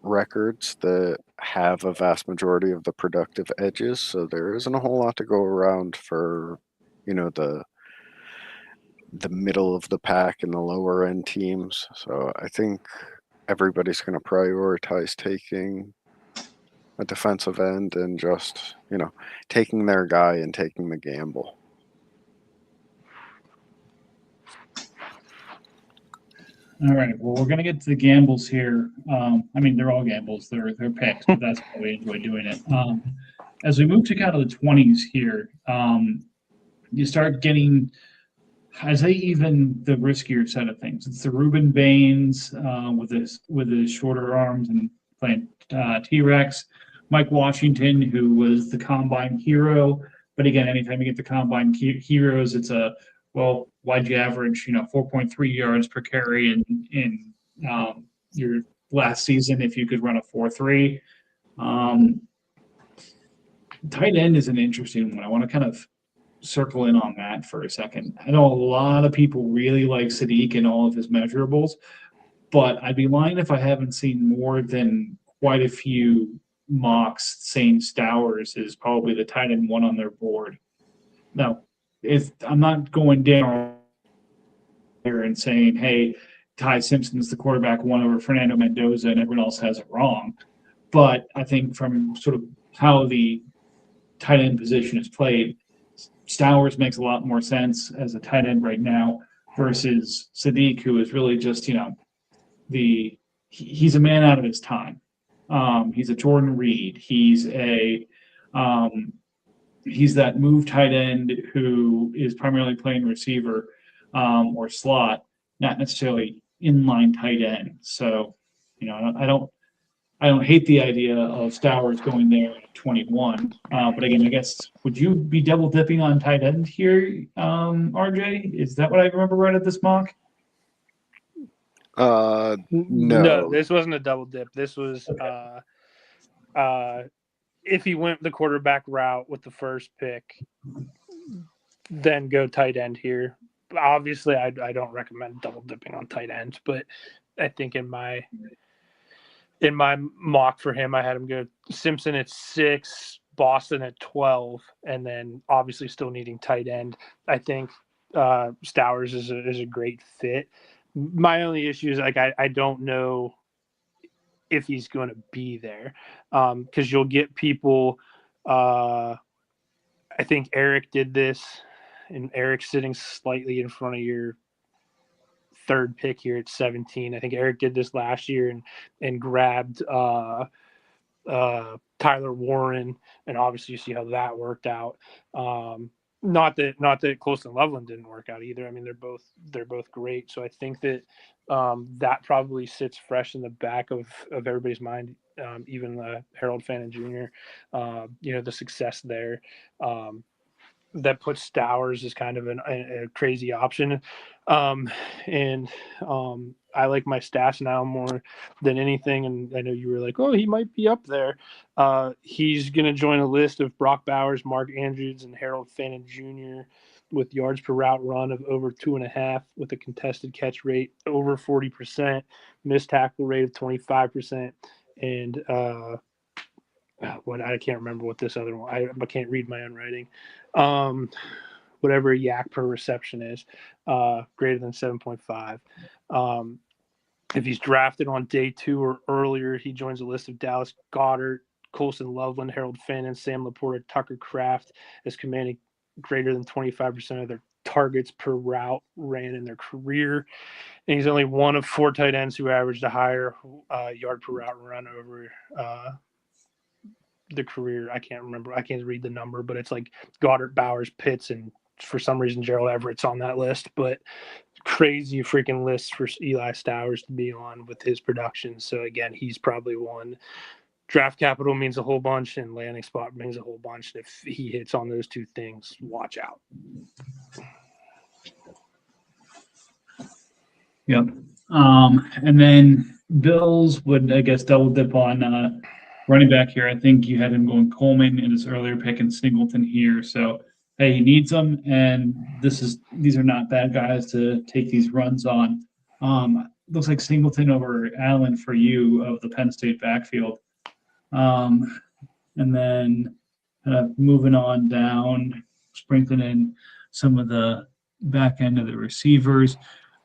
C: records that have a vast majority of the productive edges, so there isn't a whole lot to go around for the middle of the pack and the lower end teams. So I think everybody's going to prioritize taking a defensive end and just, taking their guy and taking the gamble.
A: All right. Well, we're gonna get to the gambles here. I mean, they're all gambles. They're picks, but that's why we enjoy doing it. As we move to kind of the 20s here, you start getting, I say, even the riskier side of things. It's the Reuben Baines with his shorter arms and playing T-Rex. Mike Washington, who was the combine hero, but again, anytime you get the combine heroes, it's well, why'd you average 4.3 yards per carry in your last season if you could run a 4.3? Tight end is an interesting one. I want to kind of circle in on that for a second. I know a lot of people really like Sadiq and all of his measurables, but I'd be lying if I haven't seen more than quite a few mocks saying Stowers is probably the tight end one on their board. Now, if I'm not going down here and saying, hey, Ty Simpson's the quarterback one over Fernando Mendoza and everyone else has it wrong, but I think from sort of how the tight end position is played, Stowers makes a lot more sense as a tight end right now versus Sadiq, who is really just, he's a man out of his time. He's a Jordan Reed. He's that move tight end who is primarily playing receiver or slot, not necessarily inline tight end. So, I don't hate the idea of Stowers going there at 21. But again, I guess, would you be double dipping on tight end here, RJ? Is that what I remember right at this mock?
C: No.
B: This wasn't a double dip. This was if he went the quarterback route with the first pick, then go tight end here. Obviously, I don't recommend double dipping on tight ends, but I think in my mock for him, I had him go Simpson at 6, Boston at 12, and then obviously still needing tight end. I think Stowers is a great fit. My only issue is I don't know if he's going to be there because you'll get people. I think Eric did this, and Eric's sitting slightly in front of your third pick here at 17. I think Eric did this last year and grabbed Tyler Warren, and obviously you see how that worked out. Not that Close and Loveland didn't work out either. I mean, they're both great. So I think that that probably sits fresh in the back of everybody's mind, even Harold Fannin Jr. The success there. That puts Stowers as kind of a crazy option. And I like my stats now more than anything. And I know you were like, oh, he might be up there. He's going to join a list of Brock Bowers, Mark Andrews, and Harold Fannin Jr. with yards per route run of over 2.5, with a contested catch rate over 40%, missed tackle rate of 25%, and I can't remember what this other one. I can't read my own writing. Whatever yak per reception is, greater than 7.5. If he's drafted on day 2 or earlier, he joins a list of Dallas Goedert, Colson Loveland, Harold Fannin, Sam Laporta, Tucker Kraft as commanding greater than 25% of their targets per route ran in their career. And he's only one of 4 tight ends who averaged a higher yard per route run over the career. I can't remember. I can't read the number, but it's like Goddard, Bowers, Pitts, and for some reason Gerald Everett's on that list. But crazy freaking list for Eli Stowers to be on with his production. So again, he's probably one. Draft capital means a whole bunch, and landing spot means a whole bunch. And if he hits on those 2 things, watch out.
A: Yep. And then Bills would, I guess, double dip on running back here. I think you had him going Coleman in his earlier pick and Singleton here. So, hey, he needs them, and these are not bad guys to take these runs on. Looks like Singleton over Allen for you of the Penn State backfield. And then moving on down, sprinkling in some of the back end of the receivers.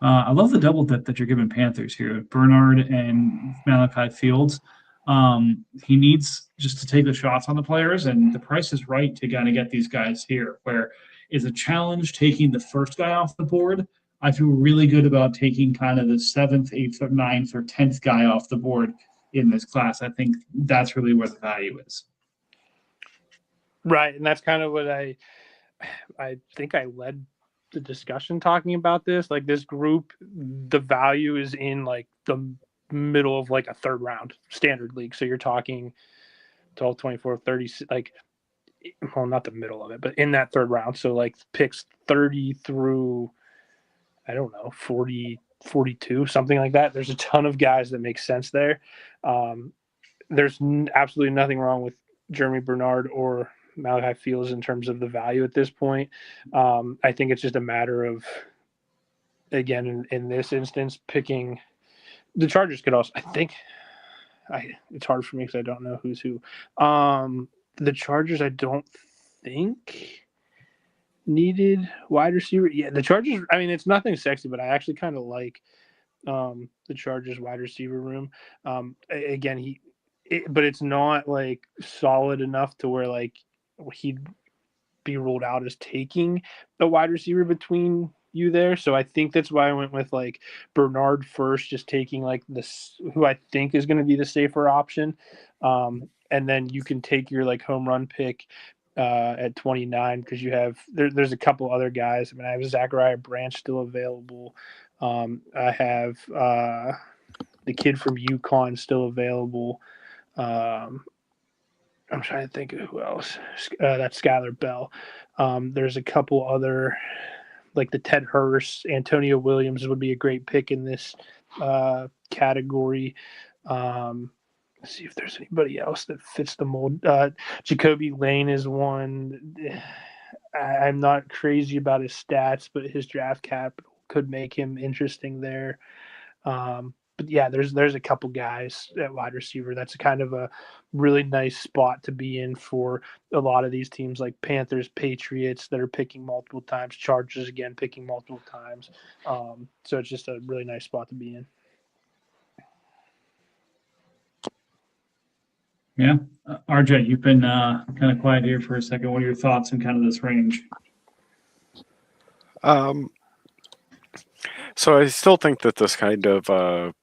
A: I love the double dip that you're giving Panthers here, Bernard and Malachi Fields. He needs just to take the shots on the players, and the price is right to kind of get these guys here. Where is a challenge taking the first guy off the board? I feel really good about taking kind of the 7th, 8th, or 9th, or 10th guy off the board in this class. I think that's really where the value is.
B: Right, and that's kind of what I think I led the discussion talking about this. Like this group, the value is in like the middle of like a third round standard league. So you're talking 12, 24, 30, like, well, not the middle of it, but in that third round. So like picks 30 through, I don't know, 40, 42, something like that. There's a ton of guys that make sense there. There's absolutely nothing wrong with Jeremy Bernard or Malachi Fields in terms of the value at this point. I think it's just a matter of, again, in this instance, picking the Chargers could also, I think, it's hard for me because I don't know who's who. The Chargers, I don't think needed wide receiver. Yeah, the Chargers, I mean, it's nothing sexy, but I actually kind of like the Chargers wide receiver room. Again, but it's not like solid enough to where like he'd be ruled out as taking a wide receiver between you there. So I think that's why I went with like Bernard first, just taking like this, who I think is going to be the safer option. And then you can take your like home run pick at 29 because you have there's a couple other guys. I mean, I have Zachariah Branch still available. I have the kid from UConn still available. I'm trying to think of who else. That's Skylar Bell. There's a couple other, like the Ted Hurst, Antonio Williams would be a great pick in this category. Let's see if there's anybody else that fits the mold. Jacoby Lane is one. I'm not crazy about his stats, but his draft capital could make him interesting there. But yeah, there's a couple guys at wide receiver. That's kind of a really nice spot to be in for a lot of these teams like Panthers, Patriots that are picking multiple times, Chargers again picking multiple times. So it's just a really nice spot to be in.
A: Yeah. RJ, you've been kind of quiet here for a second. What are your thoughts on kind of this range?
C: So I still think that this kind of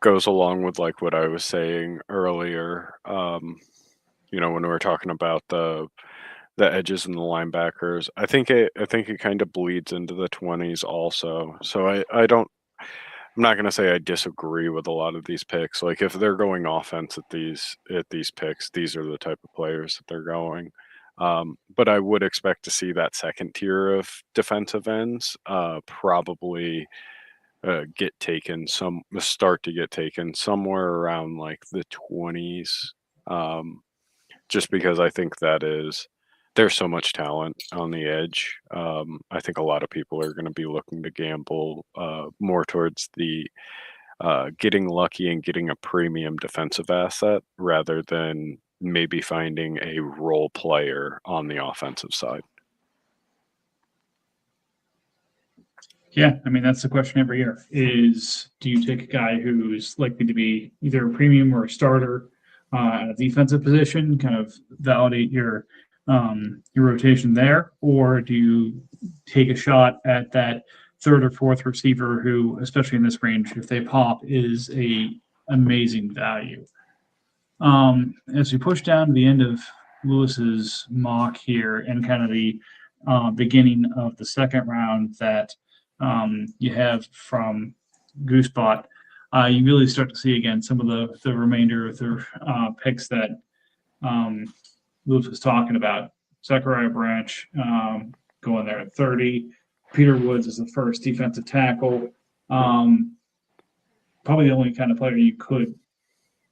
C: goes along with like what I was saying earlier. You know, when we were talking about the edges and the linebackers, I think it kind of bleeds into the 20s also. So I'm not going to say I disagree with a lot of these picks. Like if they're going offense at these picks, these are the type of players that they're going. But I would expect to see that second tier of defensive ends probably start to get taken somewhere around like the 20s. Just because I think there's so much talent on the edge. I think a lot of people are going to be looking to gamble more towards the getting lucky and getting a premium defensive asset rather than maybe finding a role player on the offensive side.
A: Yeah, I mean, that's the question every year is do you take a guy who's likely to be either a premium or a starter at a defensive position, kind of validate your rotation there, or do you take a shot at that third or fourth receiver who, especially in this range, if they pop, is a amazing value. As we push down to the end of Lewis's mock here and kind of the beginning of the second round that you have from Goosebot, you really start to see again some of the remainder of the picks that Lewis was talking about. Zachariah Branch going there at 30. Peter Woods is the first defensive tackle. Probably the only kind of player you could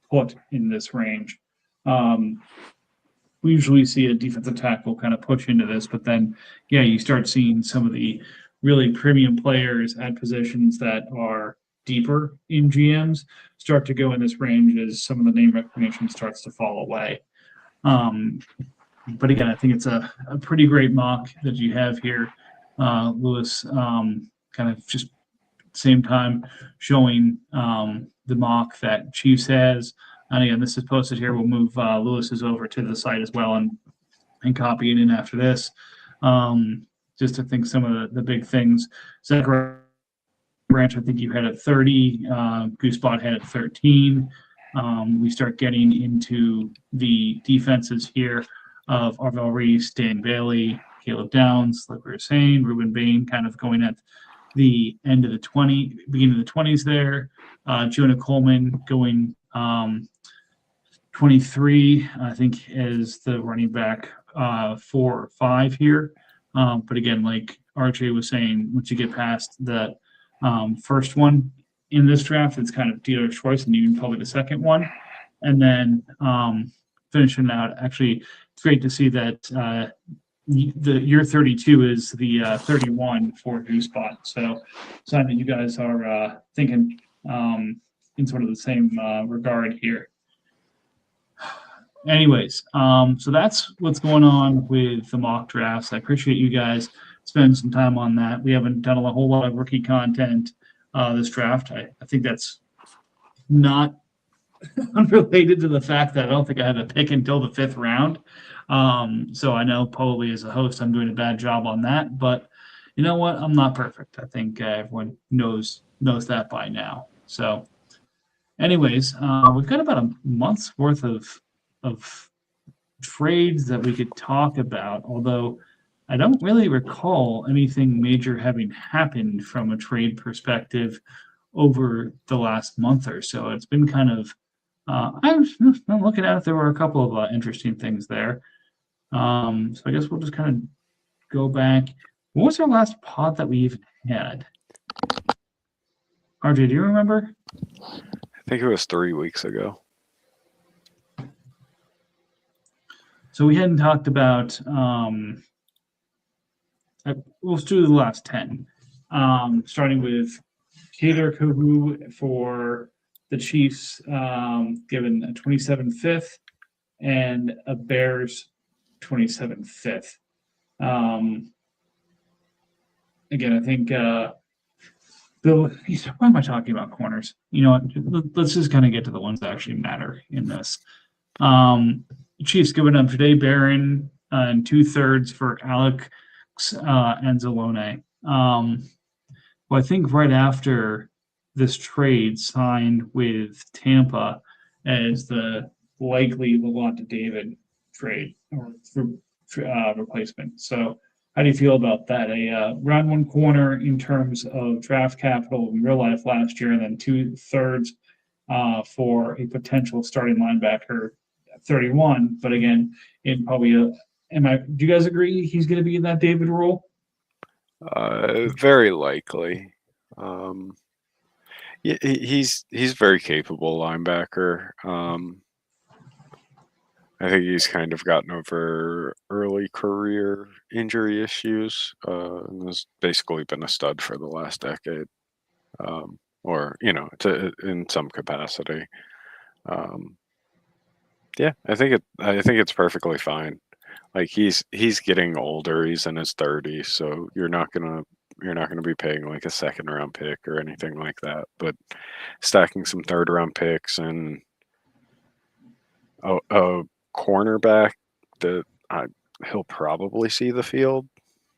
A: put in this range. We usually see a defensive tackle kind of push into this, but then, yeah, you start seeing some of the really premium players at positions that are deeper in GMs start to go in this range as some of the name recognition starts to fall away. But again, I think it's a pretty great mock that you have here, Lewis. Kind of just same time showing the mock that Chiefs has. And again, this is posted here. We'll move Lewis's over to the site as well and copy it in after this. Just to think some of the big things. Zachary Branch, I think you had at 30. Goosebot had at 13. We start getting into the defenses here of Arvell Reese, Dan Bailey, Caleb Downs, like we were saying, Ruben Bain kind of going at the end of the beginning of the 20s there. Jonah Coleman going 23, I think, is the running back 4 or 5 here. But again, like RJ was saying, once you get past that first one in this draft, it's kind of dealer's choice, and even probably the second one. And then finishing out, actually, it's great to see that the year 32 is the 31 for Goosebot. So Simon, you guys are thinking in sort of the same regard here. Anyways, so that's what's going on with the mock drafts. I appreciate you guys spending some time on that. We haven't done a whole lot of rookie content this draft. I think that's not unrelated to the fact that I don't think I have a pick until the 5th round. So I know probably as a host I'm doing a bad job on that, but you know what? I'm not perfect. I think everyone knows that by now. So anyways, we've got about a month's worth of trades that we could talk about, although I don't really recall anything major having happened from a trade perspective over the last month or so. It's been kind of I'm looking at it, there were a couple of interesting things there. So I guess we'll just kind of go back. What was our last pod that we even had? RJ, do you remember?
C: I think it was 3 weeks ago.
A: So we hadn't talked about, we'll do the last 10, starting with Kader Kohu for the Chiefs, given a 27 5th and a Bears 27 5th. Again, I think Bill, why am I talking about corners? You know what? Let's just kind of get to the ones that actually matter in this. Chiefs giving up Jade Barron and 2/3 for Alex Anzalone. Well, I think right after this trade signed with Tampa as the likely Lavonte David trade or replacement. So how do you feel about that? A round 1 corner in terms of draft capital in real life last year, and then 2/3 for a potential starting linebacker 31. But again, in probably do you guys agree he's going to be in that David role?
C: Very likely. Yeah, he's very capable linebacker. I think he's kind of gotten over early career injury issues and has basically been a stud for the last decade, or in some capacity. Yeah, I think it's perfectly fine. Like he's getting older. He's in his 30s, so you're not gonna be paying like a 2nd round pick or anything like that. But stacking some 3rd round picks and a cornerback that he'll probably see the field,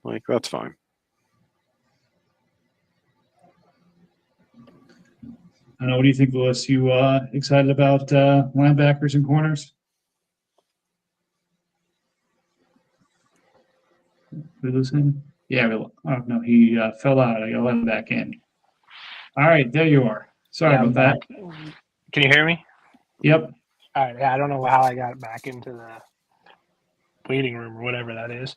C: like that's fine.
A: I know. What do you think, Lewis? You excited about linebackers and corners? We lose him? Yeah. Oh no, he fell out. I got to let him back in. All right, there you are. Sorry about that.
B: Can you hear me?
A: Yep.
B: All right. Yeah, I don't know how I got back into the waiting room or whatever that is.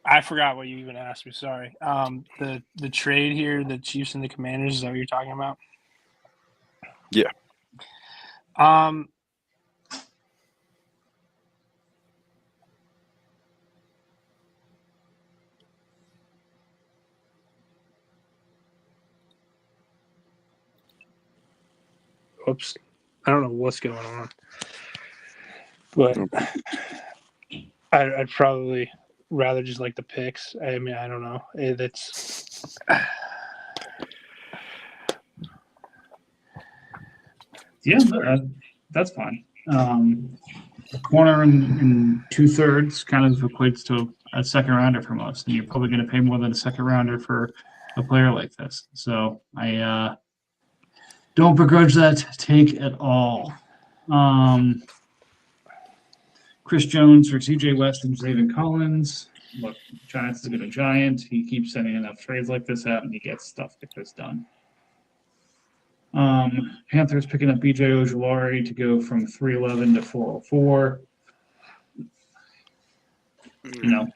B: I forgot what you even asked me. Sorry. The trade here, the Chiefs and the Commanders, is that what you're talking about?
C: Yeah.
B: Oops. I don't know what's going on. But I'd probably rather just like the picks. I mean, I don't know. That's
A: Yeah, that's fine. Corner in 2/3 kind of equates to a second rounder from us, and you're probably going to pay more than a second rounder for a player like this. So I don't begrudge that take at all. Chris Jones for CJ West and Zayvon Collins. Look, Giants is a good giant. He keeps sending enough trades like this out, and he gets stuff like this done. Panthers picking up BJ Ojulari to go from 311 to 404. You know,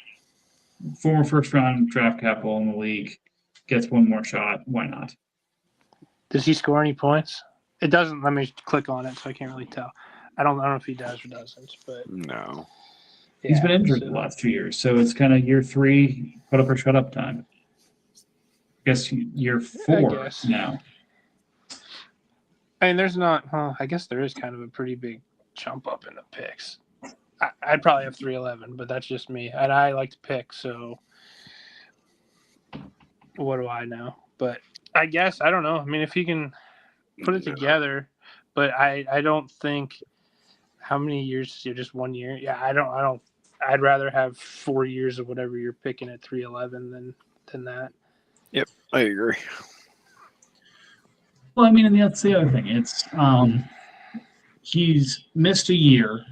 A: former first round draft capital in the league gets one more shot. Why not?
B: Does he score any points? It doesn't. Let me click on it, so I can't really tell. I don't know if he does or doesn't, but
C: No.
B: yeah,
A: He's been injured the last 2 years, so it's kind of year 3, put up or shut up time. I guess year 4 now.
B: I mean, there's not. I guess there is kind of a pretty big jump up in the picks. I'd probably have 311, but that's just me, and I like to pick. So what do I know? But I guess I don't know. I mean, if he can put it together, but I don't think. How many years? Just 1 year? Yeah, I don't. I'd rather have 4 years of whatever you're picking at 311 than that.
C: Yep, I agree.
A: Well, I mean, and that's the other thing. It's he's missed a year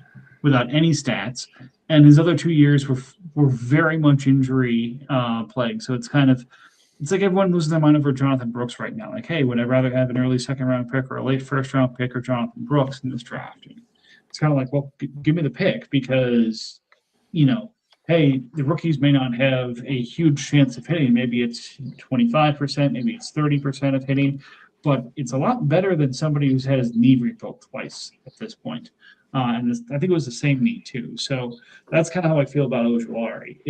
A: without any stats, and his other 2 years were very much injury plagued. So it's like everyone losing their mind over Jonathan Brooks right now. Like, hey, would I rather have an early second round pick or a late first round pick or Jonathan Brooks in this draft? And it's kind of like, well, give me the pick because, hey, the rookies may not have a huge chance of hitting. Maybe it's 25%, maybe it's 30% of hitting, but it's a lot better than somebody who's had his knee rebuilt twice at this point. And I think it was the same knee too. So that's kind of how I feel about Ojulari.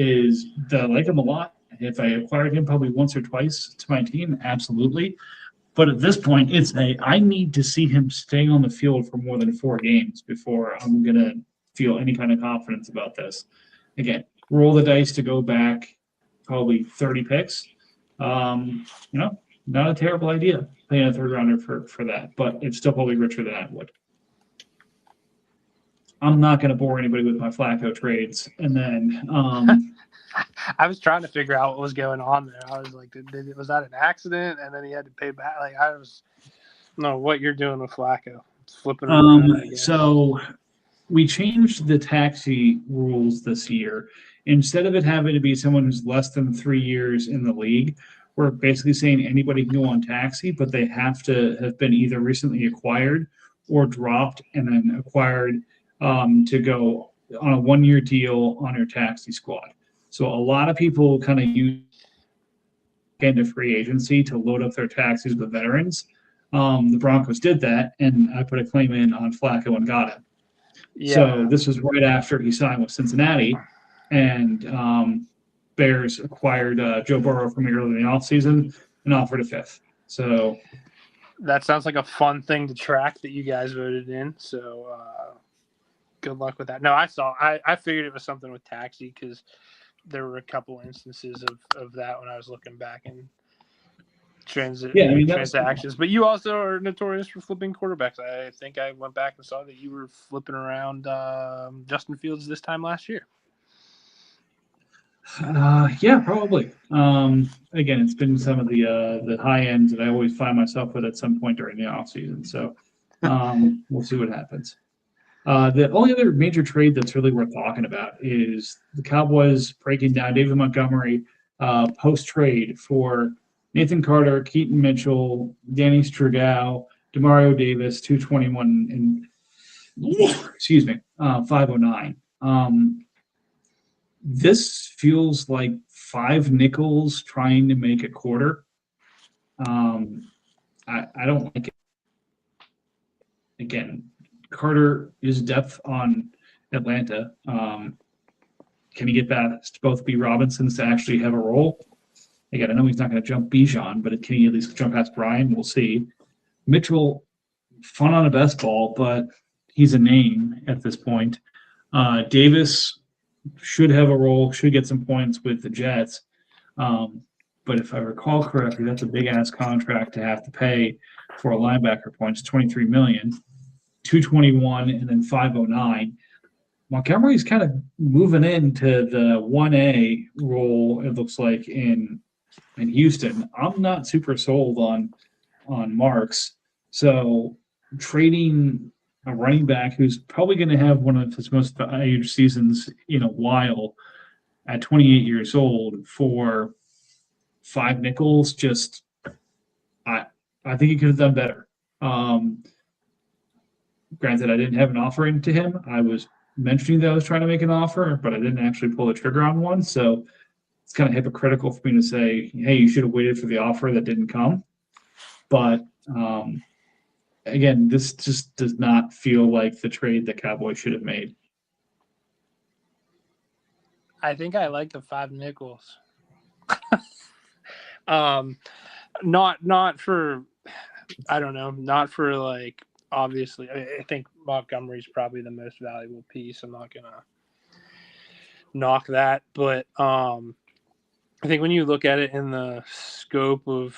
A: I like him a lot. If I acquired him probably once or twice to my team, absolutely. But at this point, I need to see him staying on the field for more than 4 games before I'm going to feel any kind of confidence about this. Again, roll the dice to go back probably 30 picks. Not a terrible idea paying a third rounder for that, but it's still probably richer than I would. I'm not going to bore anybody with my Flacco trades. And then
B: I was trying to figure out what was going on there. I was like, was that an accident? And then he had to pay back. Like, I don't know what you're doing with Flacco. It's flipping around, I guess.
A: So we changed the taxi rules this year. Instead of it having to be someone who's less than 3 years in the league, we're basically saying anybody can go on taxi, but they have to have been either recently acquired or dropped and then acquired to go on a 1-year deal on your taxi squad. So a lot of people kind of use into free agency to load up their taxis with veterans. The Broncos did that, and I put a claim in on Flacco and got him. Yeah. So this was right after he signed with Cincinnati, and Bears acquired Joe Burrow from me early in the offseason and offered a 5th. So
B: that sounds like a fun thing to track that you guys voted in. So good luck with that. No, I figured it was something with taxi because there were a couple instances of that when I was looking back in transactions. But you also are notorious for flipping quarterbacks. I think I went back and saw that you were flipping around Justin Fields this time last year.
A: Yeah, probably. Again, it's been some of the high ends that I always find myself with at some point during the offseason. So we'll see what happens. The only other major trade that's really worth talking about is the Cowboys breaking down David Montgomery post-trade for Nathan Carter, Keaton Mitchell, Danny Strugau, Demario Davis, 221, and 509. This feels like 5 nickels trying to make a quarter. I don't like it. Again, Carter is depth on Atlanta. Can he get past both B. Robinsons to actually have a role? Again, I know he's not going to jump Bijan, but can he at least jump past Brian? We'll see. Mitchell, fun on a best ball, but he's a name at this point. Davis should have a role, should get some points with the Jets. But if I recall correctly, that's a big-ass contract to have to pay for a linebacker points, $23 million. 221 and then 509. Montgomery's kind of moving into the 1A role, it looks like, in Houston. I'm not super sold on Marks. So trading a running back who's probably going to have one of his most valued seasons in a while at 28 years old for 5 nickels, just I think he could have done better. Granted, I didn't have an offer into him. I was mentioning that I was trying to make an offer, but I didn't actually pull the trigger on one. So it's kind of hypocritical for me to say, hey, you should have waited for the offer that didn't come. But again, this just does not feel like the trade that Cowboys should have made.
B: I think I like the 5 nickels. Not for, I don't know, not for like, obviously, I think Montgomery's probably the most valuable piece. I'm not gonna knock that, but I think when you look at it in the scope of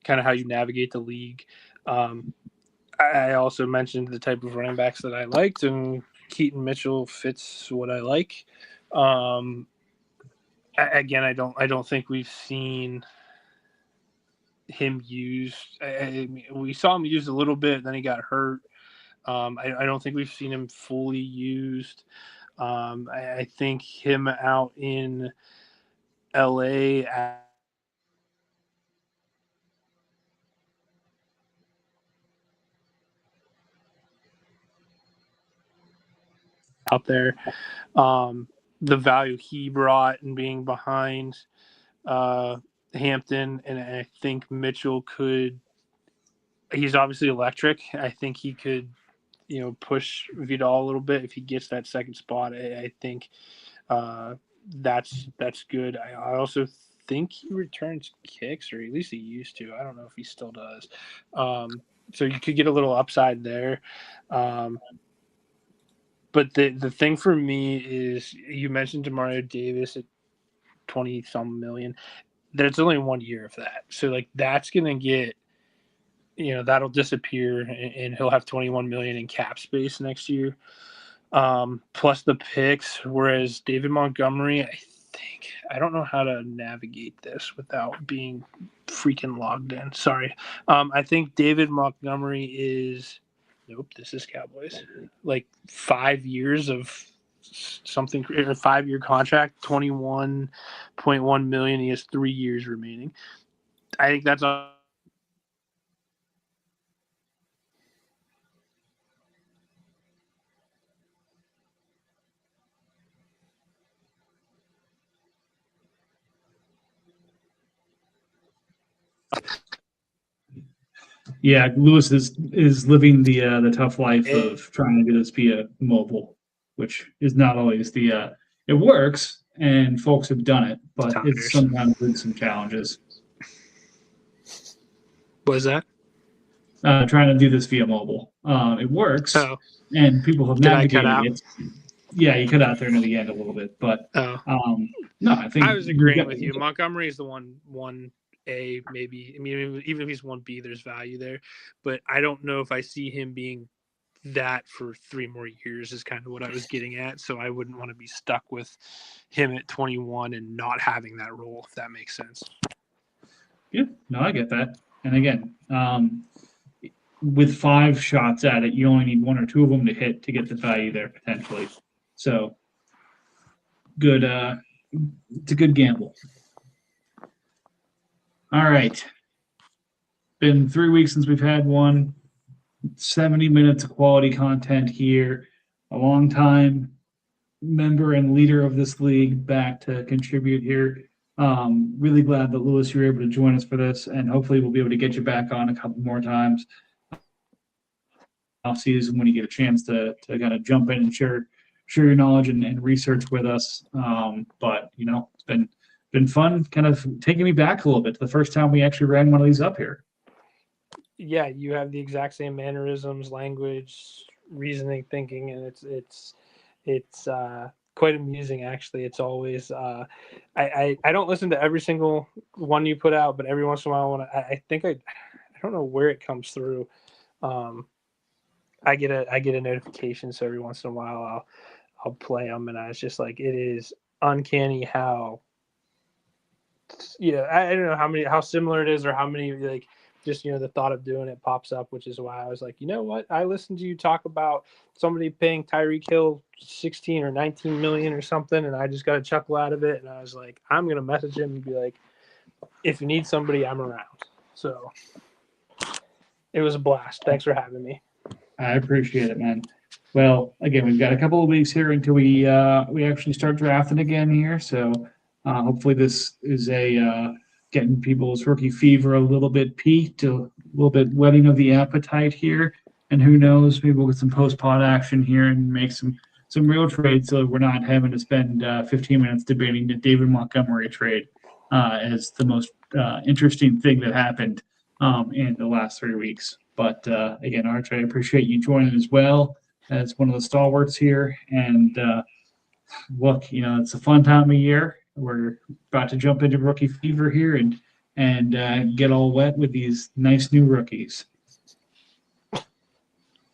B: kind of how you navigate the league, I also mentioned the type of running backs that I liked, and Keaton Mitchell fits what I like. Again, I don't think we've seen him used. I mean, we saw him used a little bit, then he got hurt. I don't think we've seen him fully used. I think him out in LA out there, the value he brought and being behind Hampton, and I think Mitchell could. He's obviously electric. I think he could, push Vidal a little bit if he gets that second spot. I think that's good. I also think he returns kicks, or at least he used to. I don't know if he still does. So you could get a little upside there. But the thing for me is, you mentioned Demario Davis at 20-some million. There's only 1 year of that. So like that's going to get, that'll disappear, and he'll have 21 million in cap space next year. Plus the picks, whereas David Montgomery, I don't know how to navigate this without being freaking logged in. Sorry. I think David Montgomery is, nope, this is Cowboys. Like 5 years of something, a 5-year contract, 21.1 million. He has 3 years remaining. I think that's a
A: Yeah, Lewis is living the tough life of trying to do this via mobile, which is not always it works, and folks have done it, but it's sometimes with some challenges.
B: What is that?
A: Trying to do this via mobile. It works, and people have navigated it. Yeah, you cut out there near the end a little bit, but no, I think
B: I was agreeing with you. Montgomery is the one A, maybe. I mean, even if he's 1B, there's value there, but I don't know if I see him being that for 3 more years is kind of what I was getting at. So I wouldn't want to be stuck with him at 21 and not having that role, if that makes sense.
A: Yeah, no, I get that. And again, with 5 shots at it, you only need 1 or 2 of them to hit to get the value there potentially. So good. It's a good gamble. All right. Been 3 weeks since we've had one. 70 minutes of quality content here. A long time member and leader of this league back to contribute here. Really glad that, Lewis, you were able to join us for this, and hopefully we'll be able to get you back on a couple more times off season when you get a chance to kind of jump in and share your knowledge and research with us. But it's been fun, kind of taking me back a little bit to the first time we actually ran one of these up here.
B: Yeah, you have the exact same mannerisms, language, reasoning, thinking, and it's quite amusing, actually. It's always I don't listen to every single one you put out, but every once in a while, I think I don't know where it comes through. I get a notification, so every once in a while I'll play them, and I was just like, it is uncanny how, I don't know how similar it is, or how many, like, just, the thought of doing it pops up, which is why I was like, you know what? I listened to you talk about somebody paying Tyreek Hill 16 or 19 million or something, and I just got a chuckle out of it, and I was like, I'm gonna message him and be like, if you need somebody, I'm around. So it was a blast. Thanks for having me.
A: I appreciate it, man. Well, again, we've got a couple of weeks here until we actually start drafting again here. So hopefully this is getting people's rookie fever a little bit peaked, a little bit whetting of the appetite here. And who knows, maybe we'll get some post pod action here and make some real trades, so we're not having to spend 15 minutes debating the David Montgomery trade as the most interesting thing that happened in the last 3 weeks. But again, Arch, I appreciate you joining as well as one of the stalwarts here. And look, it's a fun time of year. We're about to jump into rookie fever here and get all wet with these nice new rookies.